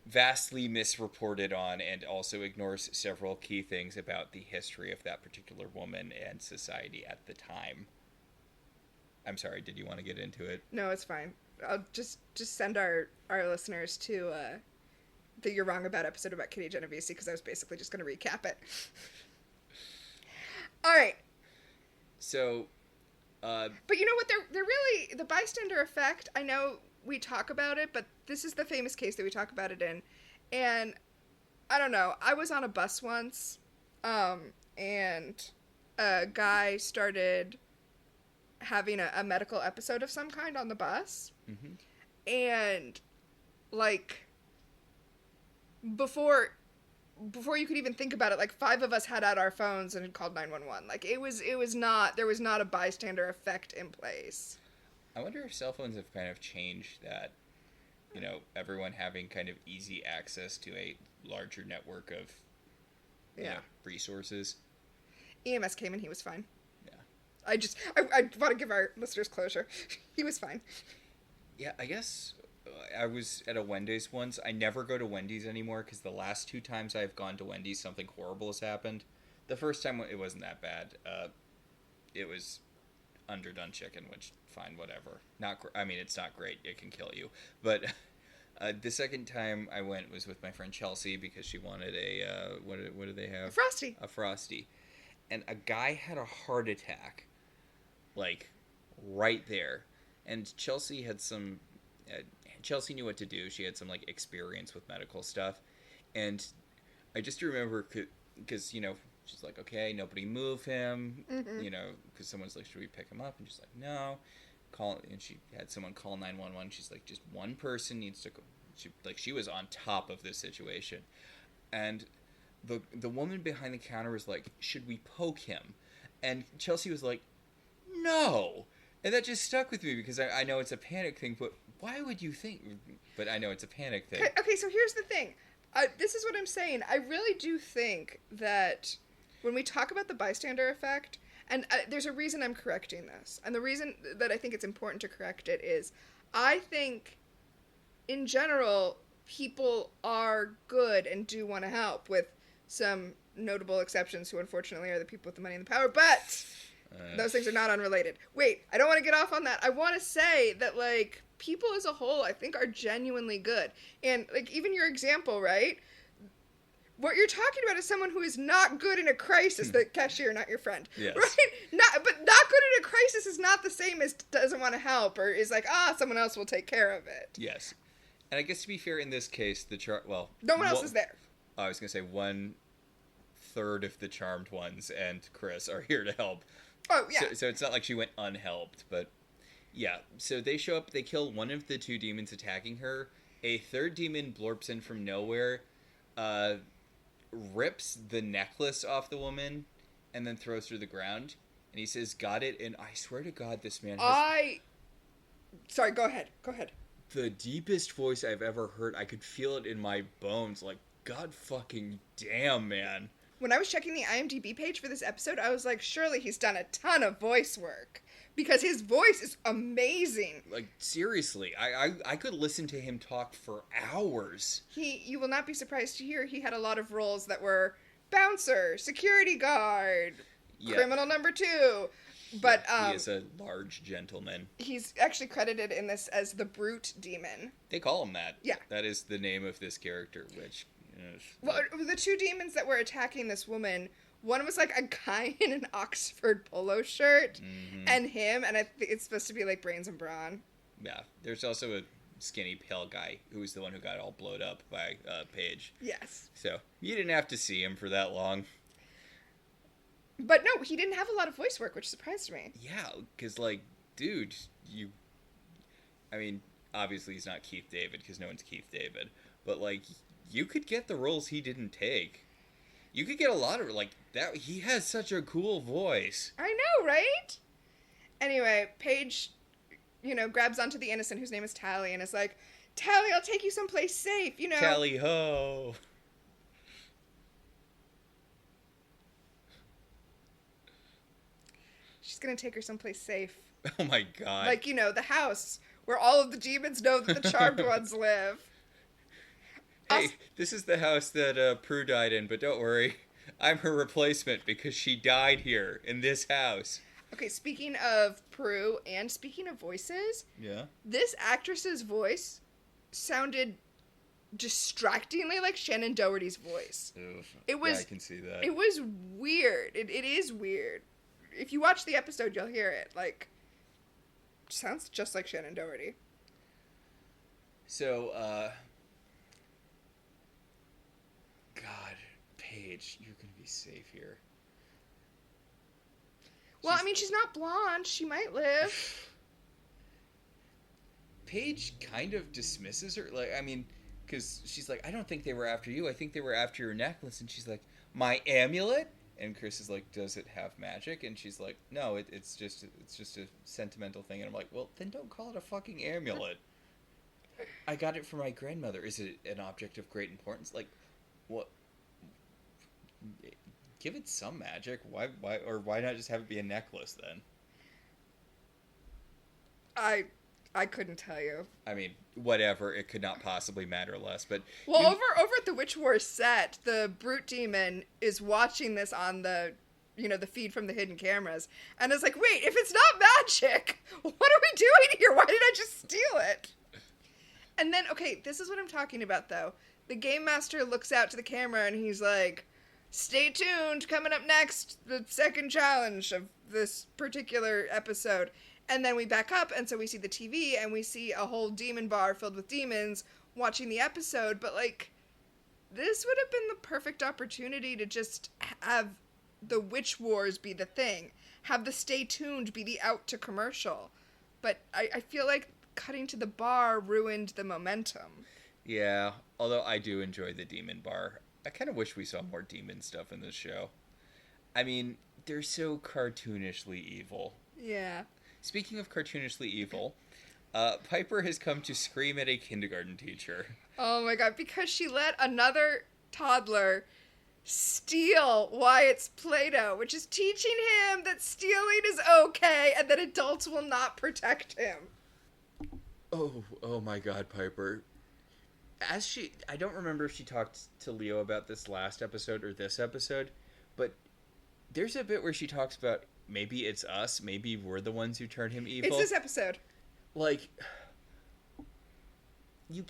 vastly misreported on and also ignores several key things about the history of that particular woman and society at the time. I'm sorry, did you want to get into it? No, it's fine. I'll just send our listeners to the You're Wrong About episode about Kitty Genovese, because I was basically just going to recap it. All right. So, but you know what? They're really, the bystander effect, I know we talk about it, but this is the famous case that we talk about it in. And I don't know, I was on a bus once, and a guy started having a medical episode of some kind on the bus. Mm-hmm. And, like, before you could even think about it, like, 5 of us had out our phones and had called 911. Like, there was not a bystander effect in place. I wonder if cell phones have kind of changed that, everyone having kind of easy access to a larger network of resources. EMS came and he was fine. Yeah. I want to give our listeners closure. He was fine. Yeah, I guess I was at a Wendy's once. I never go to Wendy's anymore because the last 2 times I've gone to Wendy's, something horrible has happened. The first time, it wasn't that bad. It was underdone chicken, which, fine, whatever. It's not great. It can kill you. But the second time I went was with my friend Chelsea because she wanted a, what do they have? A Frosty. A Frosty. And a guy had a heart attack, like, right there. And Chelsea had some... Chelsea knew what to do. She had some, like, experience with medical stuff. And I just remember, because, she's like, okay, nobody move him, because someone's like, should we pick him up? And she's like, no. And she had someone call 911. She's like, just one person needs to go. She was on top of this situation. And the woman behind the counter was like, should we poke him? And Chelsea was like, no. And that just stuck with me because I know it's a panic thing, but why would you think? But I know it's a panic thing. Okay, so here's the thing. This is what I'm saying. I really do think that when we talk about the bystander effect, and there's a reason I'm correcting this, and the reason that I think it's important to correct it is I think, in general, people are good and do want to help, with some notable exceptions who unfortunately are the people with the money and the power, but those things are not unrelated. Wait, I don't want to get off on that. I want to say that, like, people as a whole, I think, are genuinely good. And, like, even your example, right? What you're talking about is someone who is not good in a crisis, the cashier, not your friend. Yes. Right? But not good in a crisis is not the same as doesn't want to help or is like, someone else will take care of it. Yes. And I guess to be fair, in this case, no one else is there. I was going to say 1/3 of the charmed ones and Chris are here to help. Oh, yeah. So it's not like she went unhelped, but yeah. So they show up, they kill one of the 2 demons attacking her. A third demon blorps in from nowhere, rips the necklace off the woman, and then throws her to the ground. And he says, got it? And I swear to God, this man has... Sorry, go ahead. The deepest voice I've ever heard. I could feel it in my bones. Like, God fucking damn, man. When I was checking the IMDb page for this episode, I was like, surely he's done a ton of voice work. Because his voice is amazing. Like, seriously, I could listen to him talk for hours. You will not be surprised to hear he had a lot of roles that were bouncer, security guard, criminal number 2. But he is a large gentleman. He's actually credited in this as the Brute Demon. They call him that. Yeah. That is the name of this character, which... Well, the 2 demons that were attacking this woman, one was like a guy in an Oxford polo shirt, and him, and I think it's supposed to be like Brains and Brawn. Yeah. There's also a skinny, pale guy who was the one who got all blowed up by Paige. Yes. So, you didn't have to see him for that long. But no, he didn't have a lot of voice work, which surprised me. Yeah, because, like, dude, I mean, obviously he's not Keith David, because no one's Keith David, but, like, you could get the roles he didn't take. You could get a lot of, like, that. He has such a cool voice. I know, right? Anyway, Paige, grabs onto the innocent whose name is Tally and is like, Tally, I'll take you someplace safe, Tally ho. She's gonna take her someplace safe. Oh my God. Like, the house where all of the demons know that the charmed ones live. Hey, this is the house that Prue died in, but don't worry. I'm her replacement because she died here in this house. Okay, speaking of Prue and speaking of voices, this actress's voice sounded distractingly like Shannon Doherty's voice. It was. Yeah, I can see that. It was weird. It is weird. If you watch the episode, you'll hear it. Like, sounds just like Shannon Doherty. So, God, Paige, you're gonna be safe here. Well, I mean, she's not blonde. She might live. Paige kind of dismisses her. Like, I mean, because she's like, I don't think they were after you. I think they were after your necklace. And she's like, my amulet? And Chris is like, does it have magic? And she's like, no, it's just a sentimental thing. And I'm like, well, then don't call it a fucking amulet. I got it from my grandmother. Is it an object of great importance? Like, what? Give it some magic. Why not just have it be a necklace then? I couldn't tell you. I mean, whatever. It could not possibly matter less. But well, over at the Witch Wars set, the Brute Demon is watching this on the feed from the hidden cameras, and is like, wait, if it's not magic, what are we doing here? Why did I just steal it? And then, okay, this is what I'm talking about, though. The Game Master looks out to the camera, and he's like, stay tuned, coming up next, the second challenge of this particular episode. And then we back up, and so we see the TV, and we see a whole demon bar filled with demons watching the episode. But, like, this would have been the perfect opportunity to just have the Witch Wars be the thing. Have the Stay Tuned be the out to commercial. But I feel like cutting to the bar ruined the momentum. Yeah, although I do enjoy the demon bar. I kind of wish we saw more demon stuff in this show. I mean, they're so cartoonishly evil. Yeah. Speaking of cartoonishly evil, Piper has come to scream at a kindergarten teacher. Oh my god, because she let another toddler steal Wyatt's Play-Doh, which is teaching him that stealing is okay and that adults will not protect him. Oh my god, Piper. I don't remember if she talked to Leo about this last episode or this episode, but there's a bit where she talks about maybe it's us, maybe we're the ones who turn him evil. It's this episode. Like, you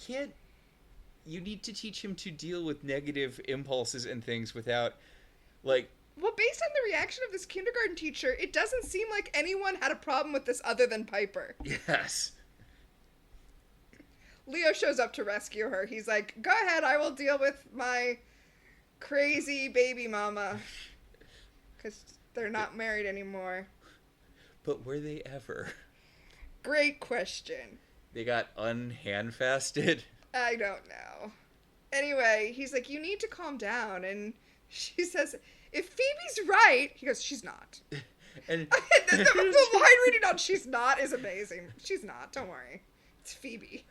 need to teach him to deal with negative impulses and things without, like... Well, based on the reaction of this kindergarten teacher, it doesn't seem like anyone had a problem with this other than Piper. Yes. Leo shows up to rescue her. He's like, go ahead, I will deal with my crazy baby mama. Because they're not married anymore. But were they ever? Great question. They got unhandfasted? I don't know. Anyway, he's like, you need to calm down. And she says, if Phoebe's right... He goes, she's not. And the line reading on she's not is amazing. She's not, don't worry. It's Phoebe.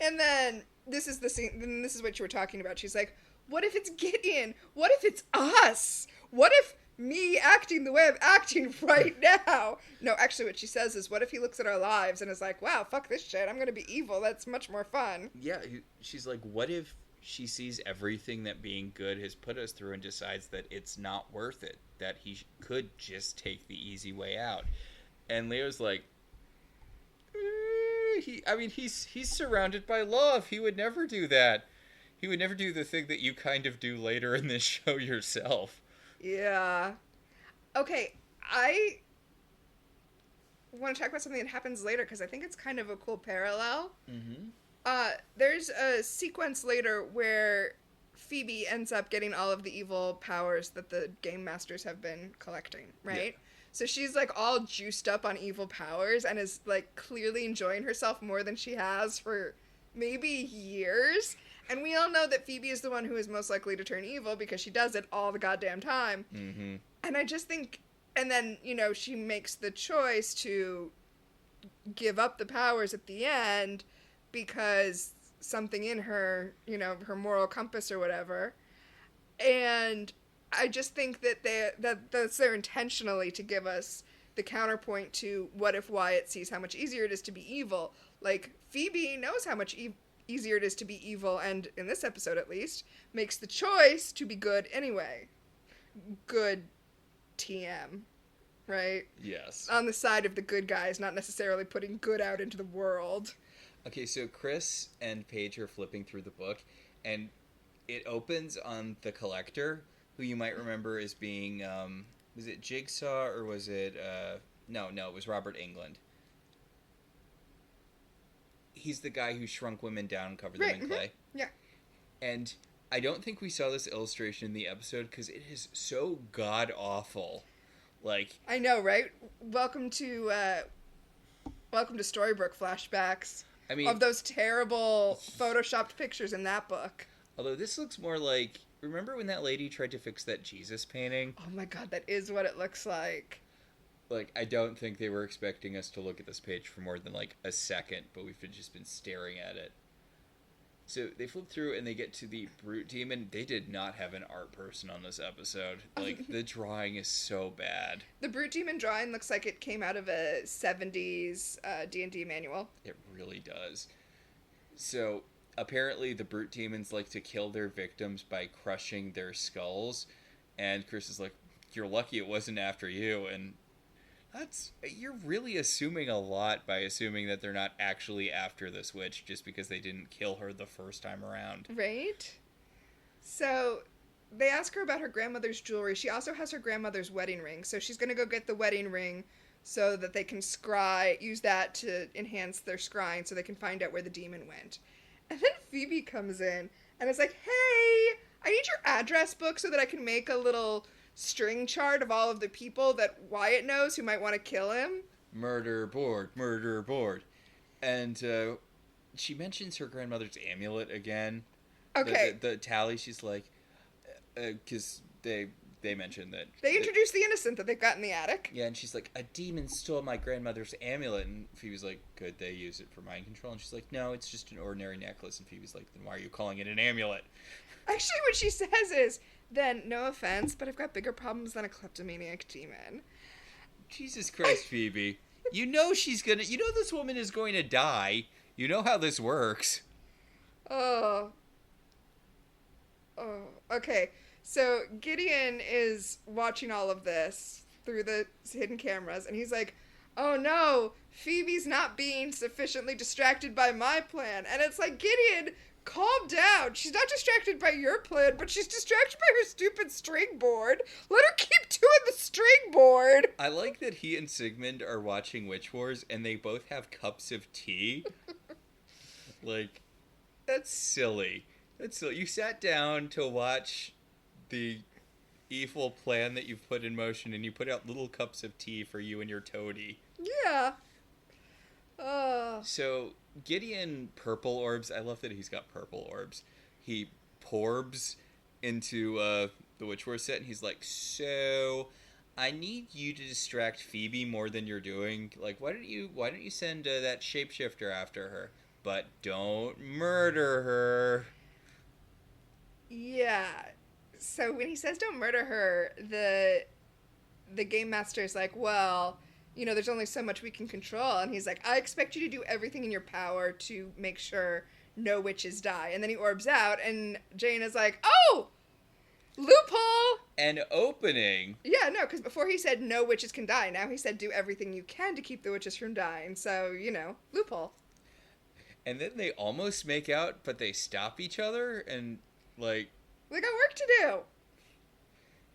And then, this is the scene, then this is what you were talking about. She's like, what if it's Gideon? What if it's us? What if me acting the way I'm acting right now? No, actually what she says is, what if he looks at our lives and is like, wow, fuck this shit, I'm gonna be evil, that's much more fun. Yeah, she's like, what if she sees everything that being good has put us through and decides that it's not worth it, that he could just take the easy way out? And Leo's like, he's surrounded by love. He would never do that. He would never do the thing that you kind of do later in this show yourself. Yeah. Okay, I want to talk about something that happens later because I think it's kind of a cool parallel. Mm-hmm. There's a sequence later where Phoebe ends up getting all of the evil powers that the Game Masters have been collecting, right? Yeah. So she's, like, all juiced up on evil powers and is, like, clearly enjoying herself more than she has for maybe years. And we all know that Phoebe is the one who is most likely to turn evil because she does it all the goddamn time. Mm-hmm. And I just think... And then, she makes the choice to give up the powers at the end because something in her, her moral compass or whatever. And... I just think that that's there intentionally to give us the counterpoint to what if Wyatt sees how much easier it is to be evil. Like, Phoebe knows how much easier it is to be evil, and in this episode at least, makes the choice to be good anyway. Good TM, right? Yes. On the side of the good guys, not necessarily putting good out into the world. Okay, so Chris and Paige are flipping through the book, and it opens on the Collector, who you might remember as being, was it Jigsaw, or was it, no, it was Robert Englund. He's the guy who shrunk women down and covered them in clay. Yeah. And I don't think we saw this illustration in the episode, because it is so god-awful. Like... I know, right? Welcome to Storybrooke flashbacks. I mean... Of those terrible photoshopped pictures in that book. Although this looks more like... remember when that lady tried to fix that Jesus painting? Oh my god, that is what it looks like. Like, I don't think they were expecting us to look at this page for more than, like, a second, but we've just been staring at it. So they flip through and they get to the Brute Demon. They did not have an art person on this episode. Like, the drawing is so bad. The Brute Demon drawing looks like it came out of a 70s D&D manual. It really does. So, apparently the Brute Demons like to kill their victims by crushing their skulls. And Chris is like, you're lucky it wasn't after you. And you're really assuming a lot by assuming that they're not actually after this witch just because they didn't kill her the first time around. Right? So they ask her about her grandmother's jewelry. She also has her grandmother's wedding ring. So she's going to go get the wedding ring so that they can use that to enhance their scrying so they can find out where the demon went. And then Phoebe comes in and is like, hey, I need your address book so that I can make a little string chart of all of the people that Wyatt knows who might want to kill him. Murder board, murder board. And she mentions her grandmother's amulet again. Okay. The tally, she's like, because they mentioned that. They introduced the innocent that they've got in the attic. Yeah, and she's like, a demon stole my grandmother's amulet. And Phoebe's like, could they use it for mind control? And she's like, no, it's just an ordinary necklace. And Phoebe's like, then why are you calling it an amulet? Actually, what she says is, then, no offense, but I've got bigger problems than a kleptomaniac demon. Jesus Christ, Phoebe. You know this woman is going to die. You know how this works. Oh, okay. So Gideon is watching all of this through the hidden cameras, and he's like, oh no, Phoebe's not being sufficiently distracted by my plan. And it's like, Gideon, calm down. She's not distracted by your plan, but she's distracted by her stupid string board. Let her keep doing the string board. I like that he and Sigmund are watching Witch Wars, and they both have cups of tea. Like, that's silly. That's silly. You sat down to watch the evil plan that you've put in motion, and you put out little cups of tea for you and your toady. Yeah. So, Gideon purple orbs. I love that he's got purple orbs. He porbs into the Witch Wars set, and he's like, so, I need you to distract Phoebe more than you're doing. Like, why don't you send that shapeshifter after her? But don't murder her. Yeah. So when he says don't murder her, the game master's like, well, you know, there's only so much we can control. And he's like, I expect you to do everything in your power to make sure no witches die. And then he orbs out, and Jane is like, oh, loophole. An opening. Yeah, no, because before he said no witches can die. Now he said do everything you can to keep the witches from dying. So, you know, loophole. And then they almost make out, but they stop each other, and, like... they got work to do.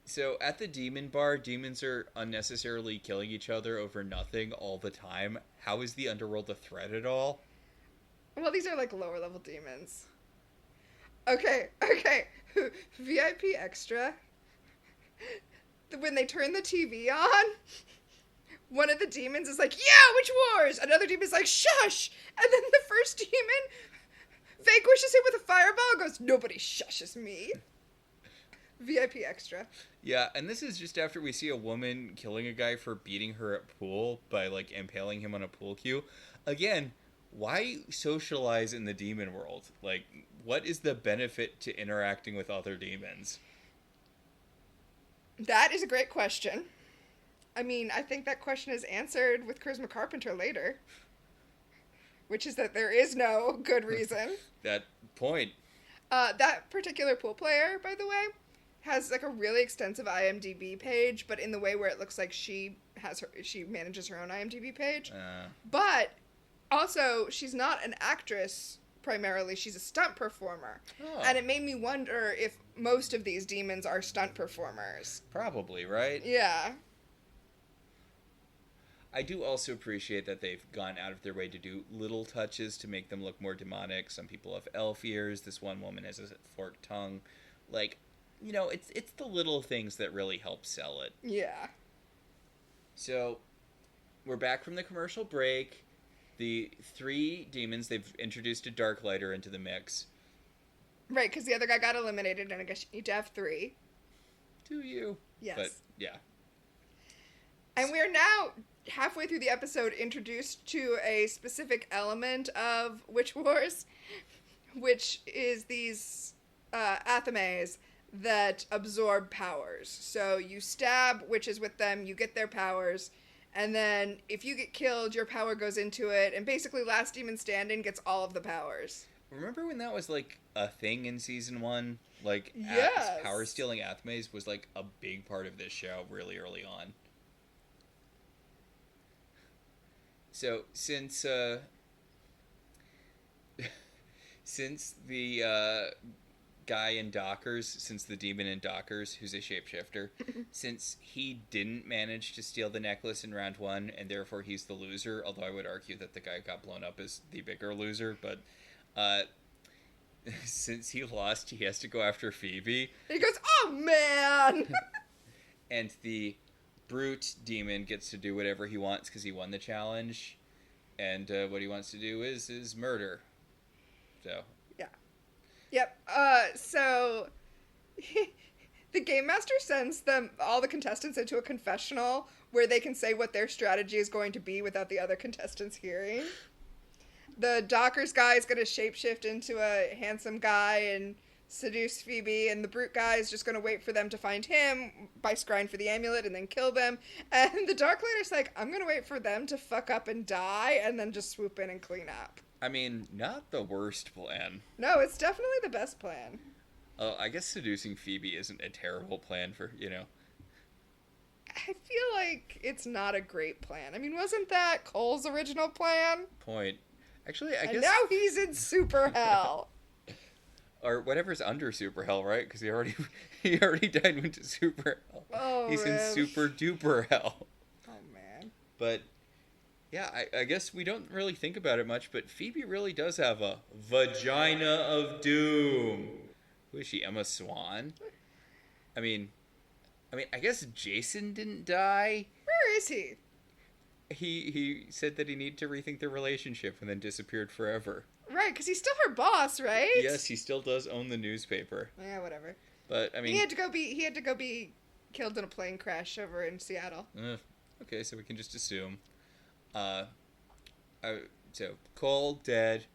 So, at the demon bar, demons are unnecessarily killing each other over nothing all the time. How is the underworld a threat at all? Well, these are, like, lower-level demons. Okay. VIP extra. When they turn the TV on, one of the demons is like, yeah, Witch Wars! Another demon's like, shush! And then the first demon vanquishes him with a fireball and goes, nobody shushes me. VIP extra. Yeah, and this is just after we see a woman killing a guy for beating her at pool by, like, impaling him on a pool cue. Again, why socialize in the demon world? Like, what is the benefit to interacting with other demons? That is a great question. I mean, I think that question is answered with Charisma Carpenter later. Which is that there is no good reason. That point. That particular pool player, by the way, has like a really extensive IMDb page, but in the way where it looks like she manages her own IMDb page. But also, she's not an actress primarily, she's a stunt performer. Oh. And it made me wonder if most of these demons are stunt performers. Probably, right? Yeah. I do also appreciate that they've gone out of their way to do little touches to make them look more demonic. Some people have elf ears. This one woman has a forked tongue. Like, you know, it's the little things that really help sell it. Yeah. So, we're back from the commercial break. The three demons, they've introduced a Dark Lighter into the mix. Right, because the other guy got eliminated, and I guess you need to have 3. Do you? Yes. But, yeah. And we're now halfway through the episode introduced to a specific element of Witch Wars, which is these athames that absorb powers. So you stab witches with them, you get their powers, and then if you get killed, your power goes into it, and basically Last Demon Standing gets all of the powers. Remember when that was, like, a thing in season 1? Like, yes. power-stealing athames was, like, a big part of this show really early on. So, since the guy in Dockers, since the demon in Dockers, who's a shapeshifter, since he didn't manage to steal the necklace in round 1, and therefore he's the loser, although I would argue that the guy who got blown up is the bigger loser, but since he lost, he has to go after Phoebe. He goes, oh man! And the brute demon gets to do whatever he wants because he won the challenge, and what he wants to do is murder. So yeah, yep. So the game master sends them, all the contestants, into a confessional where they can say what their strategy is going to be without the other contestants hearing. The Dockers guy is going to shapeshift into a handsome guy and seduce Phoebe, and the brute guy is just going to wait for them to find him by scrying for the amulet and then kill them. And the Dark Leader's like, I'm going to wait for them to fuck up and die and then just swoop in and clean up. I mean, not the worst plan. No, it's definitely the best plan. I guess seducing Phoebe isn't a terrible plan for, I feel like it's not a great plan. I mean, wasn't that Cole's original plan? Point. Actually, I guess... And now he's in super hell. Or whatever's under super hell, right? Because he already died and went to super hell. Oh, he's in super duper hell. Oh, man. But, yeah, I guess we don't really think about it much, but Phoebe really does have a vagina of doom. Who is she, Emma Swan? I mean, I guess Jason didn't die. Where is he? He said that he needed to rethink their relationship and then disappeared forever. Right, because he's still her boss, right? Yes, he still does own the newspaper. Yeah, whatever. But I mean, he had to go be killed in a plane crash over in Seattle. Okay, so we can just assume. So Cole dead,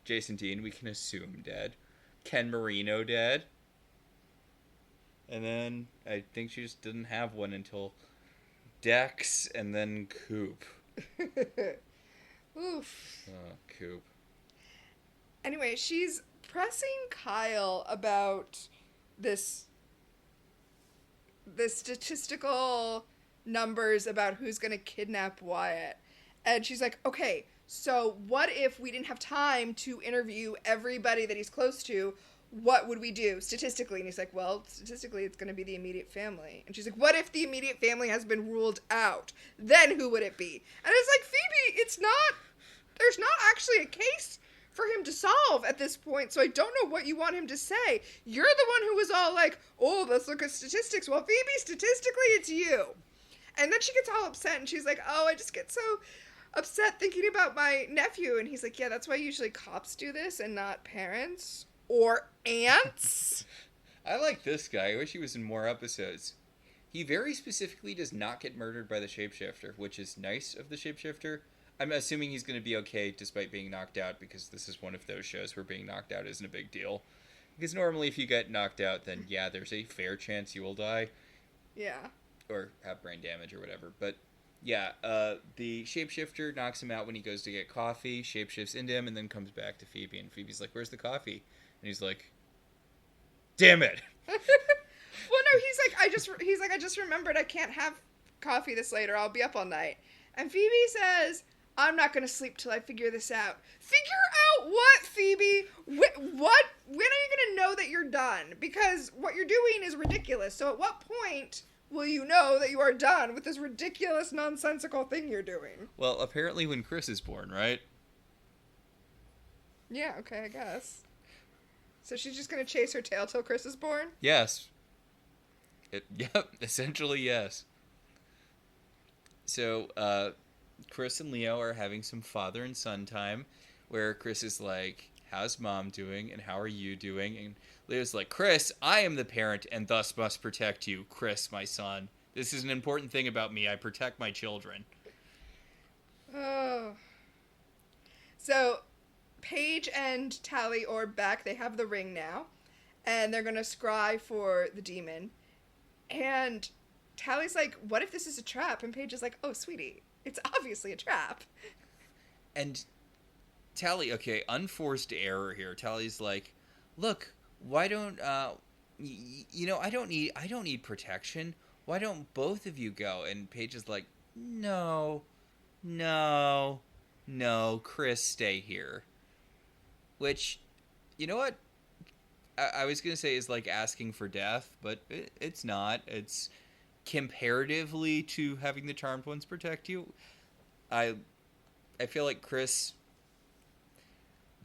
Jason Dean we can assume dead, Ken Marino dead, and then I think she just didn't have one until Dex and then Coop. Oof. Coop. Anyway, she's pressing Kyle about this statistical numbers about who's going to kidnap Wyatt. And she's like, okay, so what if we didn't have time to interview everybody that he's close to? What would we do statistically? And he's like, well, statistically, it's going to be the immediate family. And she's like, what if the immediate family has been ruled out? Then who would it be? And it's like, Phoebe, there's not actually a case for him to solve at this point, so I don't know what you want him to say. You're the one who was all like, oh, let's look at statistics. Well, Phoebe, statistically, it's you. And then she gets all upset, and she's like, oh, I just get so upset thinking about my nephew. And he's like, yeah, that's why usually cops do this and not parents or aunts. I like this guy. I wish he was in more episodes. He very specifically does not get murdered by the shapeshifter, which is nice of the shapeshifter. I'm assuming he's going to be okay despite being knocked out, because this is one of those shows where being knocked out isn't a big deal. Because normally if you get knocked out, then yeah, there's a fair chance you will die. Yeah. Or have brain damage or whatever. But yeah, the shapeshifter knocks him out when he goes to get coffee, shapeshifts into him, and then comes back to Phoebe. And Phoebe's like, where's the coffee? And he's like, damn it. Well, no, he's like, I just remembered I can't have coffee this late or I'll be up all night. And Phoebe says, I'm not going to sleep till I figure this out. Figure out what, Phoebe? What? When are you going to know that you're done? Because what you're doing is ridiculous. So at what point will you know that you are done with this ridiculous, nonsensical thing you're doing? Well, apparently when Chris is born, right? Yeah, okay, I guess. So she's just going to chase her tail till Chris is born? Yes. Yep, essentially yes. So, Chris and Leo are having some father and son time, where Chris is like, how's mom doing? And how are you doing? And Leo's like, Chris, I am the parent and thus must protect you. Chris, my son. This is an important thing about me. I protect my children. Oh. So, Paige and Tally are back. They have the ring now. And they're going to scry for the demon. And Tally's like, what if this is a trap? And Paige is like, oh, sweetie, it's obviously a trap. And Tally, okay, unforced error here. Tally's like, look, why don't, I don't need protection. Why don't both of you go? And Paige is like, no, Chris, stay here. Which, you know what? I was going to say is like asking for death, but it's not. It's comparatively to having the Charmed Ones protect you. I feel like Chris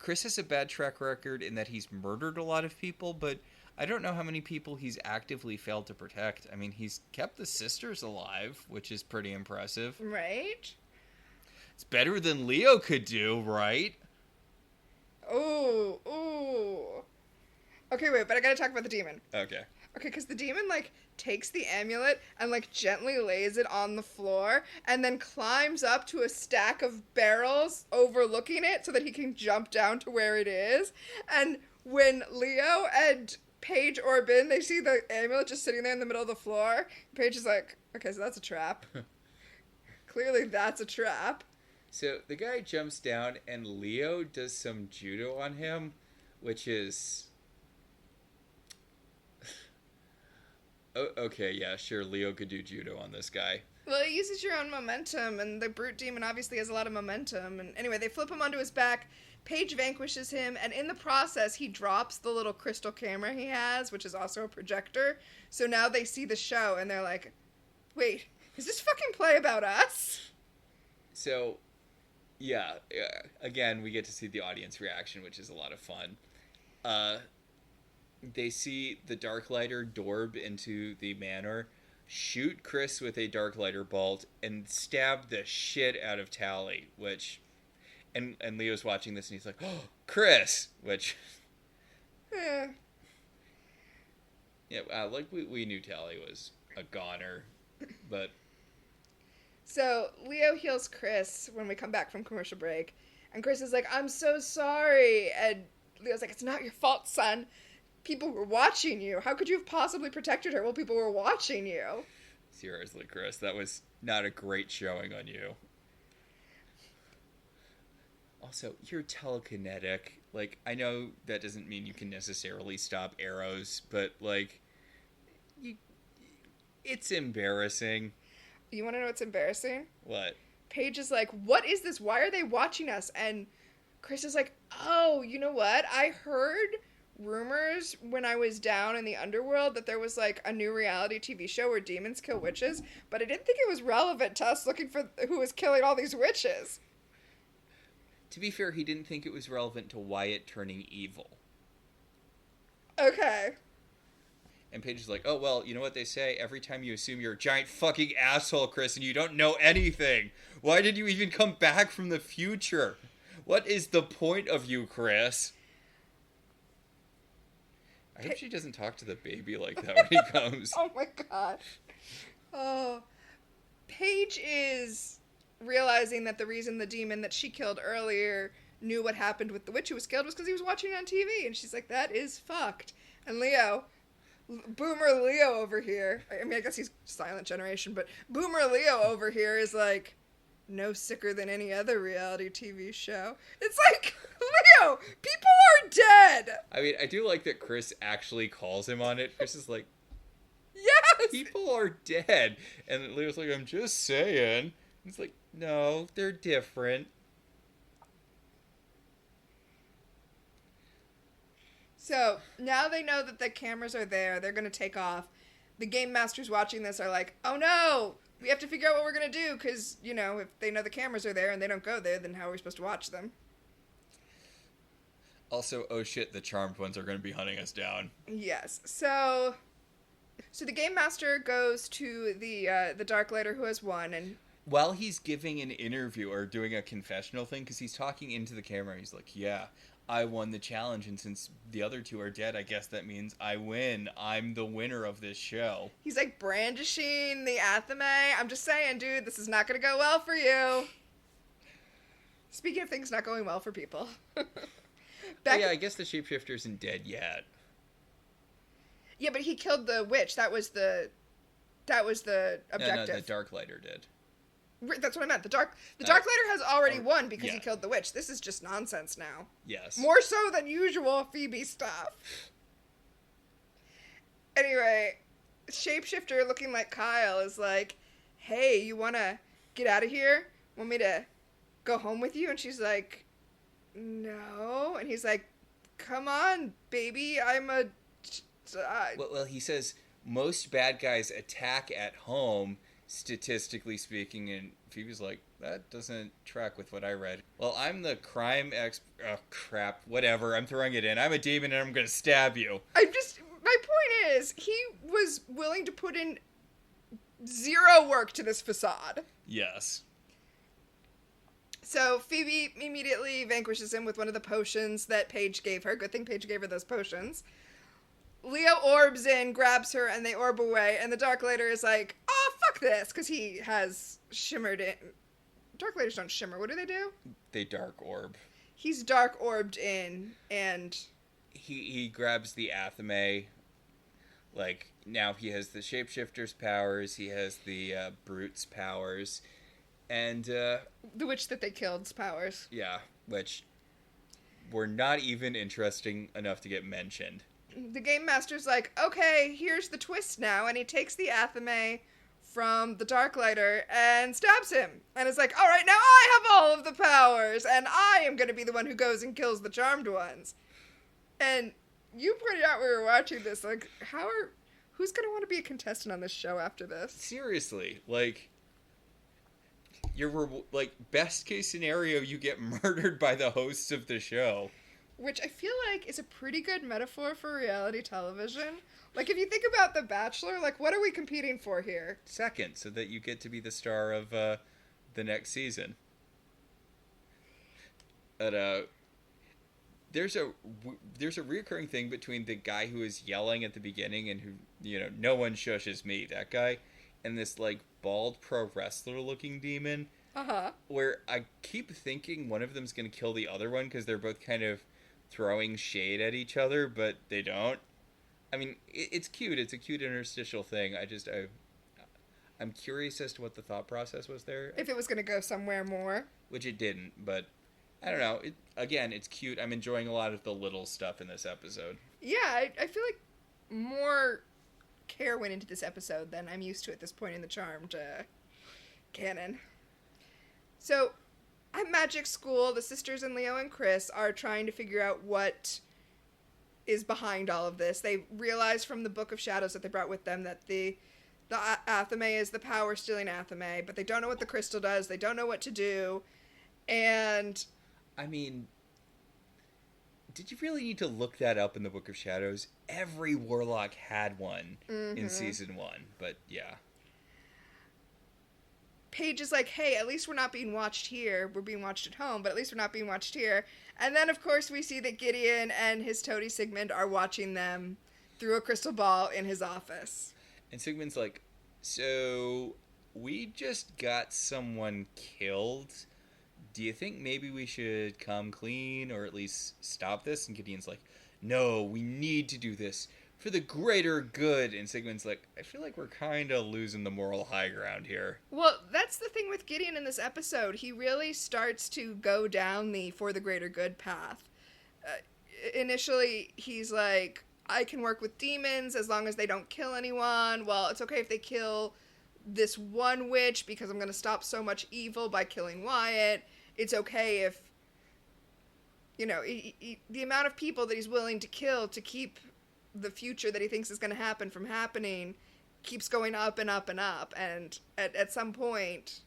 has a bad track record in that he's murdered a lot of people, but I don't know how many people he's actively failed to protect. I mean, he's kept the sisters alive, which is pretty impressive. Right? It's better than Leo could do, right? Ooh. Okay, wait, but I gotta talk about the demon. Okay. Okay, because the demon, like, takes the amulet and, like, gently lays it on the floor and then climbs up to a stack of barrels overlooking it so that he can jump down to where it is. And when Leo and Paige Orbin, they see the amulet just sitting there in the middle of the floor, Paige is like, okay, so that's a trap. Clearly that's a trap. So the guy jumps down and Leo does some judo on him, which is... okay, yeah, sure, Leo could do judo on this guy. Well, it uses your own momentum, and the brute demon obviously has a lot of momentum. And anyway, they flip him onto his back. Paige vanquishes him, and in the process, he drops the little crystal camera he has, which is also a projector. So now they see the show, and they're like, wait, is this fucking play about us? So, yeah, again, we get to see the audience reaction, which is a lot of fun. They see the Darklighter dorb into the Manor, shoot Chris with a Darklighter bolt, and stab the shit out of Tally, which... And Leo's watching this, and he's like, oh, Chris! Which... Yeah, like, we knew Tally was a goner, but... So, Leo heals Chris when we come back from commercial break, and Chris is like, I'm so sorry, and Leo's like, it's not your fault, son. People were watching you. How could you have possibly protected her while people were watching you? Seriously, Chris, that was not a great showing on you. Also, you're telekinetic. Like, I know that doesn't mean you can necessarily stop arrows, but, like, it's embarrassing. You want to know what's embarrassing? What? Paige is like, what is this? Why are they watching us? And Chris is like, oh, you know what? I heard rumors when I was down in the underworld that there was like a new reality TV show where demons kill witches, but I didn't think it was relevant to us looking for who was killing all these witches. To be fair, he didn't think it was relevant to Wyatt turning evil. Okay. And Paige is like, oh, well, you know what they say? Every time you assume you're a giant fucking asshole, Chris, and you don't know anything. Why did you even come back from the future? What is the point of you, Chris? I hope she doesn't talk to the baby like that when he comes. Oh my god. Oh. Paige is realizing that the reason the demon that she killed earlier knew what happened with the witch who was killed was because he was watching it on TV. And she's like, that is fucked. And Leo, Boomer Leo over here, I mean, I guess he's Silent Generation, but Boomer Leo over here is like, no sicker than any other reality TV show. It's like, Leo, people are dead. I mean, I do like that Chris actually calls him on it. Chris is like, yes, people are dead. And Leo's like, I'm just saying. He's like, no, they're different. So now they know that the cameras are there. They're going to take off. The game masters watching this are like, oh no, we have to figure out what we're going to do because, you know, if they know the cameras are there and they don't go there, then how are we supposed to watch them? Also, oh shit, the Charmed Ones are going to be hunting us down. Yes. So the game master goes to the Darklighter who has won, and while he's giving an interview or doing a confessional thing, because he's talking into the camera, he's like, yeah, I won the challenge, and since the other two are dead, I guess that means I win. I'm the winner of this show. He's like brandishing the athame. I'm just saying, dude, this is not going to go well for you. Speaking of things not going well for people. Yeah, I guess the shapeshifter isn't dead yet. Yeah, but he killed the witch. That was the objective. No, the Darklighter did. That's what I meant. The Darklighter has already won because he killed the witch. This is just nonsense now. Yes. More so than usual Phoebe stuff. Anyway, shapeshifter looking like Kyle is like, hey, you want to get out of here? Want me to go home with you? And she's like, no. And he's like, come on, baby. I'm a... Well, he says most bad guys attack at home, statistically speaking, and Phoebe's like, that doesn't track with what I read. Well, I'm the crime oh, crap, whatever, I'm throwing it in. I'm a demon and I'm gonna stab you. My point is, he was willing to put in zero work to this facade. Yes. So Phoebe immediately vanquishes him with one of the potions that Paige gave her. Good thing Paige gave her those potions. Leo orbs in, grabs her, and they orb away, and the Darklighter is like, oh, fuck this, because he has shimmered in. Darklighters don't shimmer. What do? They dark orb. He's dark orbed in, and... He grabs the athame. Like, now he has the shapeshifter's powers, he has the brute's powers, and... the witch that they killed's powers. Yeah, which were not even interesting enough to get mentioned. The Game Master's like, okay, here's the twist now, and he takes the athame from the Darklighter and stabs him. And is like, alright, now I have all of the powers, and I am going to be the one who goes and kills the Charmed Ones. And you pointed out we were watching this, like, who's going to want to be a contestant on this show after this? Seriously, like, best case scenario, you get murdered by the hosts of the show. Which I feel like is a pretty good metaphor for reality television. Like, if you think about The Bachelor, like, what are we competing for here? Second, so that you get to be the star of the next season. But, there's a reoccurring thing between the guy who is yelling at the beginning and who, no one shushes me, that guy, and this, like, bald pro wrestler looking demon. Uh-huh. Where I keep thinking one of them's going to kill the other one because they're both kind of throwing shade at each other, but they don't. I mean, it's cute. It's a cute interstitial thing. I'm curious as to what the thought process was there. If it was going to go somewhere more. Which it didn't, but I don't know. Again, it's cute. I'm enjoying a lot of the little stuff in this episode. Yeah, I feel like more care went into this episode than I'm used to at this point in the Charmed canon. So, at Magic School, the sisters and Leo and Chris are trying to figure out what is behind all of this. They realize from the Book of Shadows that they brought with them that the athame is the power-stealing athame, but they don't know what the crystal does. They don't know what to do. And... I mean, did you really need to look that up in the Book of Shadows? Every warlock had one in Season 1, but yeah. Paige is like, hey, at least we're not being watched here. We're being watched at home, but at least we're not being watched here. And then, of course, we see that Gideon and his toady Sigmund are watching them through a crystal ball in his office. And Sigmund's like, so we just got someone killed. Do you think maybe we should come clean or at least stop this? And Gideon's like, no, we need to do this for the greater good. And Sigmund's like, I feel like we're kind of losing the moral high ground here. Well, that's the thing with Gideon in this episode. He really starts to go down the for the greater good path. Initially, he's like, I can work with demons as long as they don't kill anyone. Well, it's okay if they kill this one witch because I'm going to stop so much evil by killing Wyatt. It's okay if, the amount of people that he's willing to kill to keep the future that he thinks is going to happen from happening keeps going up and up and up, and at some point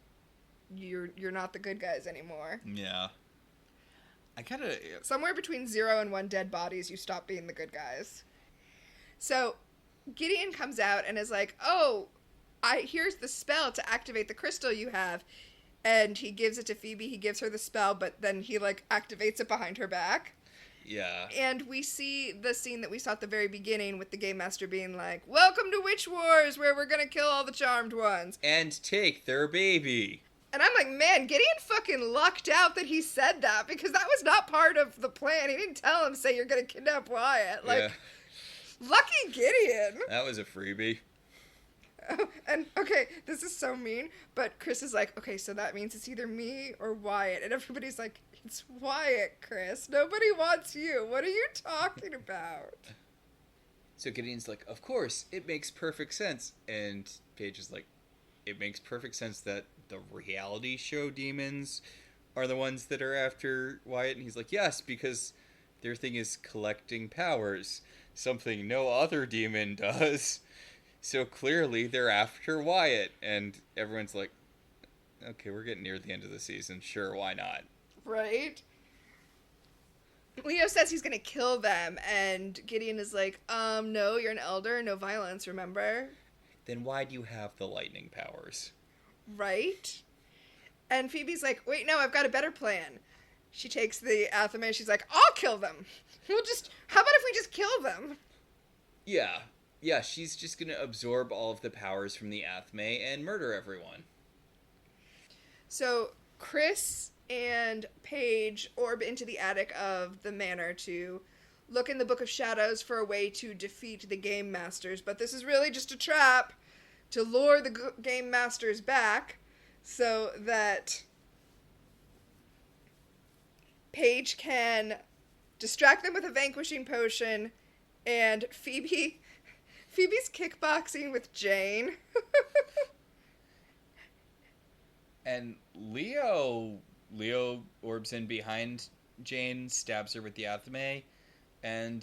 you're not the good guys anymore. Yeah. I gotta... Somewhere between 0 and 1 dead bodies, you stop being the good guys. So Gideon comes out and is like, oh, here's the spell to activate the crystal you have. And he gives it to Phoebe, he gives her the spell, but then he, activates it behind her back. Yeah. And we see the scene that we saw at the very beginning with the Game Master being like, "Welcome to Witch Wars, where we're gonna kill all the charmed ones. And take their baby." And I'm like, man, Gideon fucking lucked out that he said that, because that was not part of the plan. He didn't tell him, say, you're gonna kidnap Wyatt. Like, lucky Gideon. That was a freebie. And, okay, this is so mean, but Chris is like, okay, so that means it's either me or Wyatt. And everybody's like, it's Wyatt, Chris. Nobody wants you. What are you talking about? So Gideon's like, of course, it makes perfect sense. And Paige is like, it makes perfect sense that the reality show demons are the ones that are after Wyatt. And he's like, yes, because their thing is collecting powers, something no other demon does. So clearly they're after Wyatt. And everyone's like, okay, we're getting near the end of the season. Sure, why not? Right? Leo says he's gonna kill them, and Gideon is like, no, you're an elder, no violence, remember? Then why do you have the lightning powers? Right? And Phoebe's like, wait, no, I've got a better plan. She takes the Athame, she's like, I'll kill them. How about if we just kill them? Yeah, she's just gonna absorb all of the powers from the Athame and murder everyone. So, Chris and Paige orb into the attic of the manor to look in the Book of Shadows for a way to defeat the Game Masters, but this is really just a trap to lure the Game Masters back so that Paige can distract them with a vanquishing potion, and Phoebe's kickboxing with Jane. And Leo orbs in behind Jane, stabs her with the Athame, and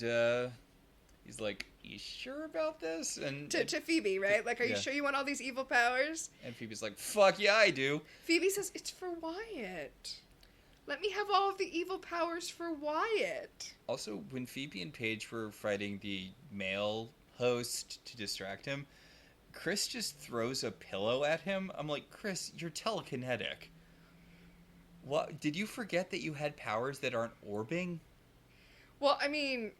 he's like, you sure about this? And to Phoebe, right? Like, are you sure you want all these evil powers? And Phoebe's like, fuck yeah, I do. Phoebe says, it's for Wyatt. Let me have all of the evil powers for Wyatt. Also, when Phoebe and Paige were fighting the male host to distract him, Chris just throws a pillow at him. I'm like, Chris, you're telekinetic. What? Did you forget that you had powers that aren't orbing? Well, I mean,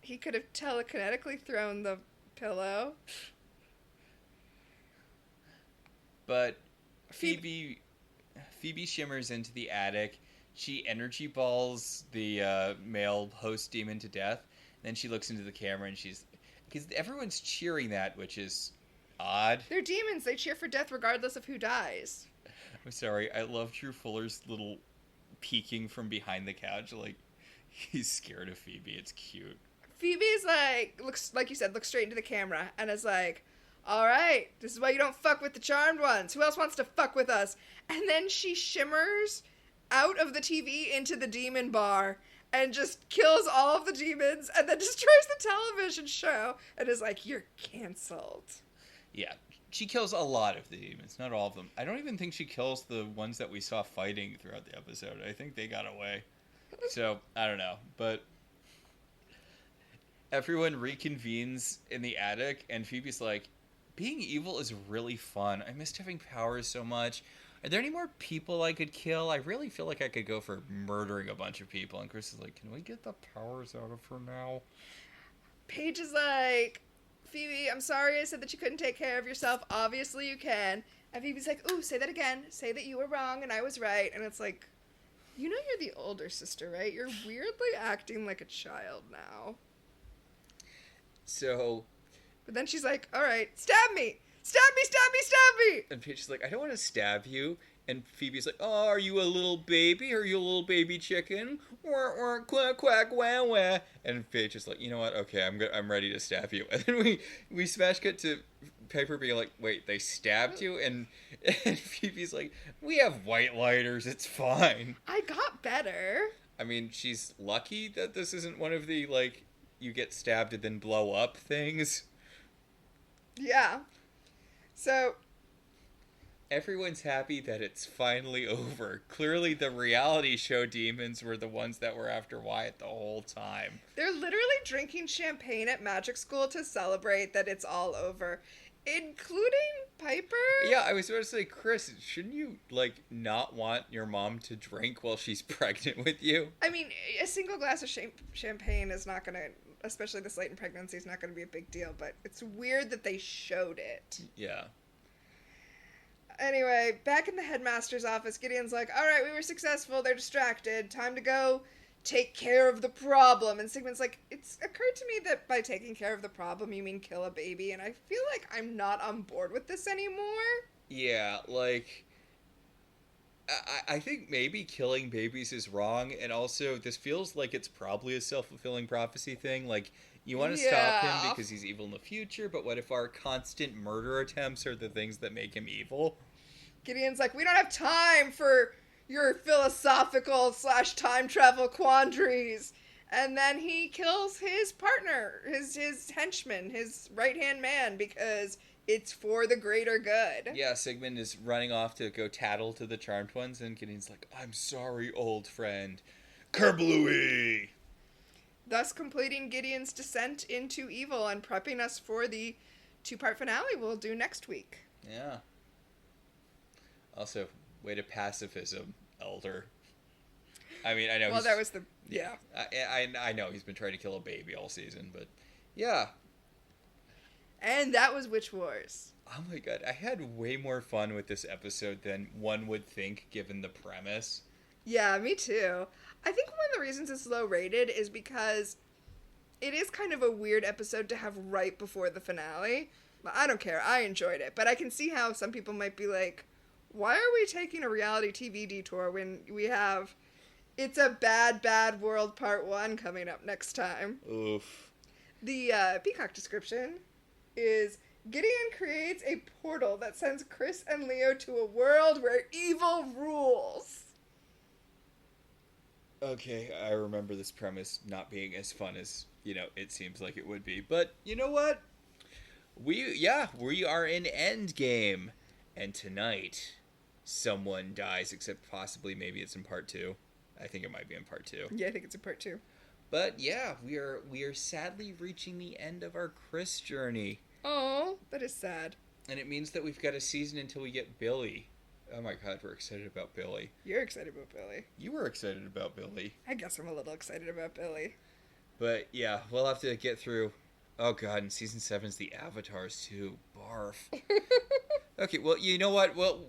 he could have telekinetically thrown the pillow. But Phoebe shimmers into the attic. She energy balls the male host demon to death. Then she looks into the camera and she's... Because everyone's cheering that, which is odd. They're demons. They cheer for death regardless of who dies. I'm sorry. I love Drew Fuller's little peeking from behind the couch. Like, he's scared of Phoebe. It's cute. Phoebe's like, looks like you said, looks straight into the camera and is like, all right, this is why you don't fuck with the charmed ones. Who else wants to fuck with us? And then she shimmers out of the TV into the demon bar and just kills all of the demons and then destroys the television show and is like, you're canceled. Yeah, she kills a lot of the demons, not all of them. I don't even think she kills the ones that we saw fighting throughout the episode. I think they got away. So, I don't know. But everyone reconvenes in the attic and Phoebe's like, being evil is really fun. I missed having powers so much. Are there any more people I could kill? I really feel like I could go for murdering a bunch of people. And Chris is like, can we get the powers out of her now? Paige is like, Phoebe, I'm sorry I said that you couldn't take care of yourself. Obviously you can. And Phoebe's like, ooh, say that again. Say that you were wrong and I was right. And it's like, you know you're the older sister, right? You're weirdly acting like a child now. So... But then she's like, all right, stab me! Stab me, stab me, stab me! And Paige is like, I don't want to stab you. And Phoebe's like, oh, are you a little baby? Are you a little baby chicken? Quack, quack, quack, wah, wah. And Paige is like, you know what? Okay, I'm ready to stab you. And then we smash cut to Piper being like, wait, they stabbed you? And Phoebe's like, we have white lighters. It's fine. I got better. I mean, she's lucky that this isn't one of the, like, you get stabbed and then blow up things. Yeah. So... Everyone's happy that it's finally over. Clearly the reality show demons were the ones that were after Wyatt the whole time. They're literally drinking champagne at magic school to celebrate that it's all over. Including Piper? Yeah, I was about to say, Chris, shouldn't you, like, not want your mom to drink while she's pregnant with you? I mean, a single glass of champagne is not going to, especially this late in pregnancy, is not going to be a big deal, but it's weird that they showed it. Yeah. Anyway, back in the headmaster's office, Gideon's like, all right, we were successful, they're distracted, time to go take care of the problem. And Sigmund's like, it's occurred to me that by taking care of the problem, you mean kill a baby, and I feel like I'm not on board with this anymore. Yeah, like, I think maybe killing babies is wrong, and also this feels like it's probably a self-fulfilling prophecy thing. Like, you want to stop him because he's evil in the future, but what if our constant murder attempts are the things that make him evil? Gideon's like, we don't have time for your philosophical / time travel quandaries. And then he kills his partner, his henchman, his right-hand man, because it's for the greater good. Yeah, Sigmund is running off to go tattle to the Charmed Ones, and Gideon's like, I'm sorry, old friend. Kerblooey! Thus completing Gideon's descent into evil and prepping us for the 2-part finale we'll do next week. Yeah. Also, way to pacifism, Elder. I mean, I know. Well, that was the yeah. I know he's been trying to kill a baby all season, but yeah. And that was Witch Wars. Oh my god, I had way more fun with this episode than one would think, given the premise. Yeah, me too. I think one of the reasons it's low rated is because it is kind of a weird episode to have right before the finale. But I don't care. I enjoyed it, but I can see how some people might be like, why are we taking a reality TV detour when we have It's a Bad, Bad World Part 1 coming up next time? Oof. The Peacock description is, Gideon creates a portal that sends Chris and Leo to a world where evil rules. Okay, I remember this premise not being as fun as, it seems like it would be. But, you know what? We are in Endgame. And tonight, someone dies, except possibly maybe it's in part 2. I think it might be in part 2. Yeah, I think it's in part 2. But yeah, we are sadly reaching the end of our Chris journey. Oh, that is sad. And it means that we've got a season until we get Billy. Oh my god, we're excited about Billy. You're excited about Billy. You were excited about Billy. I guess I'm a little excited about Billy. But yeah, we'll have to get through. Oh god, and season 7's the Avatars too. Barf. Okay, well, you know what? Well,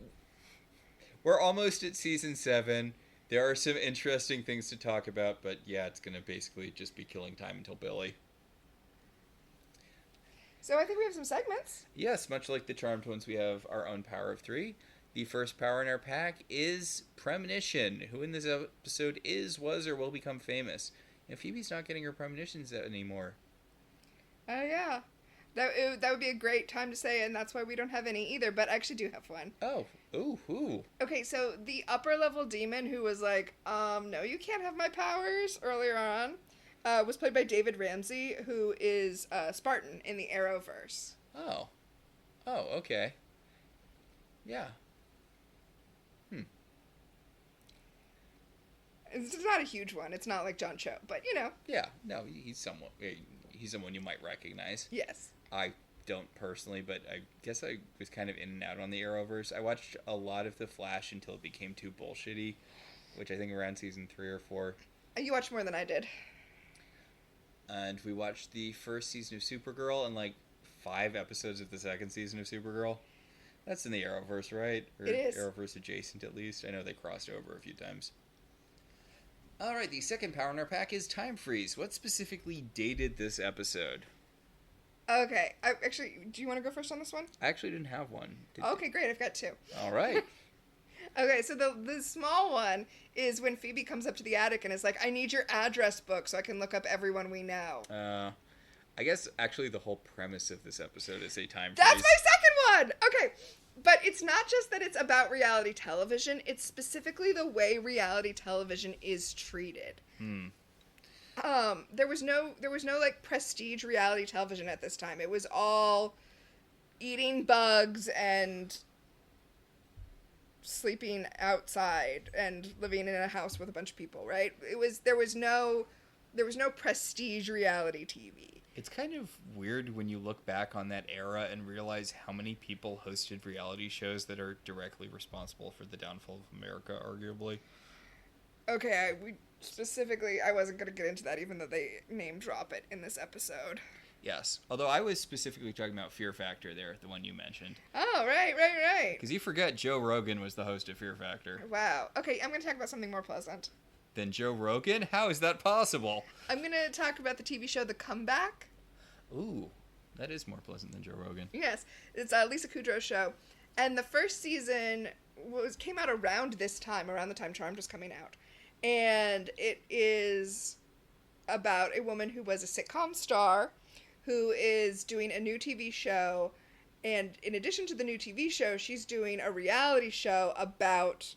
we're almost at season 7. There are some interesting things to talk about, but yeah, it's going to basically just be killing time until Billy. So I think we have some segments. Yes, much like the Charmed Ones, we have our own Power of 3. The first power in our pack is Premonition, who in this episode is, was, or will become famous. Phoebe's not getting her premonitions anymore. Oh, yeah. That would be a great time to say, and that's why we don't have any either, but I actually do have one. Oh, ooh. Okay, so the upper level demon who was like, no, you can't have my powers earlier on, was played by David Ramsey, who is Spartan in the Arrowverse. Oh, okay. Yeah. It's not a huge one. It's not like John Cho, but Yeah, no, he's someone you might recognize. Yes. I don't personally, but I guess I was kind of in and out on the Arrowverse. I watched a lot of The Flash until it became too bullshitty, which I think around season 3 or 4. You watched more than I did. And we watched the first season of Supergirl and like 5 episodes of the second season of Supergirl. That's in the Arrowverse, right? Or it is. Arrowverse adjacent, at least. I know they crossed over a few times. Alright, the second power in our pack is Time Freeze. What specifically dated this episode? Okay. Actually, do you want to go first on this one? I actually didn't have one. Okay, great. I've got 2. Alright. Okay, so the small one is when Phoebe comes up to the attic and is like, I need your address book so I can look up everyone we know. I guess actually the whole premise of this episode is a time freeze. That's my second one! Okay, but it's not just that it's about reality television, it's specifically the way reality television is treated. There was no like prestige reality television at this time. It was all eating bugs and sleeping outside and living in a house with a bunch of people, right? There was no there was no prestige reality TV. It's kind of weird when you look back on that era and realize how many people hosted reality shows that are directly responsible for the downfall of America, arguably. Okay, I wasn't going to get into that, even though they name drop it in this episode. Yes, although I was specifically talking about Fear Factor there, the one you mentioned. Oh, right. Because you forget Joe Rogan was the host of Fear Factor. Wow. Okay, I'm going to talk about something more pleasant. Than Joe Rogan? How is that possible? I'm going to talk about the TV show The Comeback. Ooh, that is more pleasant than Joe Rogan. Yes, it's Lisa Kudrow's show. And the first season came out around the time Charmed was coming out. And it is about a woman who was a sitcom star who is doing a new TV show. And in addition to the new TV show, she's doing a reality show about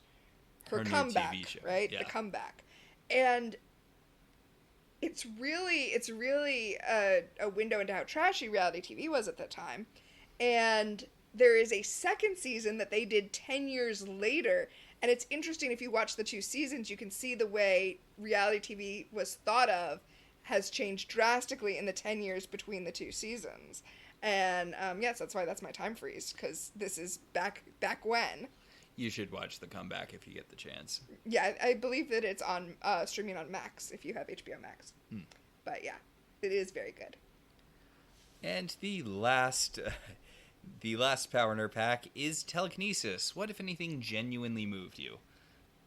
her comeback, new TV show. Right? Yeah. The comeback. And it's really a window into how trashy reality TV was at that time. And there is a second season that they did 10 years later. And it's interesting, if you watch the two seasons, you can see the way reality TV was thought of has changed drastically in the 10 years between the two seasons. And yes, that's my time freeze, because this is back when. You should watch The Comeback if you get the chance. Yeah, I believe that it's on streaming on Max, if you have HBO Max. But yeah, it is very good. And the last Power Nerd Pack is telekinesis. What, if anything, genuinely moved you?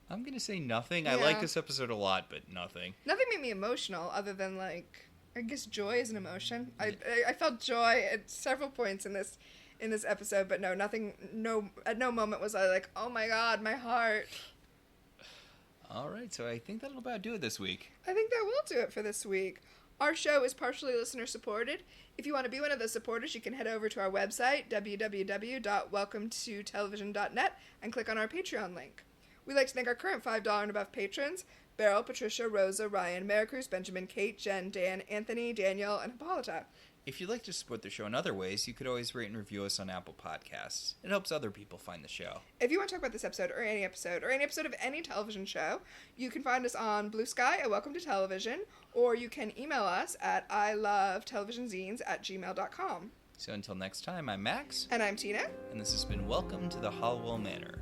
I'm going to say nothing. Yeah. I like this episode a lot, but nothing. Nothing made me emotional other than, like, I guess joy is an emotion. I felt joy at several points in this episode, but at no moment was I like, oh my god, my heart. All right, so I think that'll about do it this week. I think that will do it for this week. Our show is partially listener-supported. If you want to be one of the supporters, you can head over to our website, www.welcometotelevision.net, and click on our Patreon link. We'd like to thank our current $5 and above patrons, Beryl, Patricia, Rosa, Ryan, Maricruz, Benjamin, Kate, Jen, Dan, Anthony, Daniel, and Hippolyta. If you'd like to support the show in other ways, you could always rate and review us on Apple Podcasts. It helps other people find the show. If you want to talk about this episode or any episode of any television show, you can find us on Blue Sky at Welcome to Television, or you can email us at ilovetelevisionzines@gmail.com. So until next time, I'm Max. And I'm Tina. And this has been Welcome to the Halliwell Manor.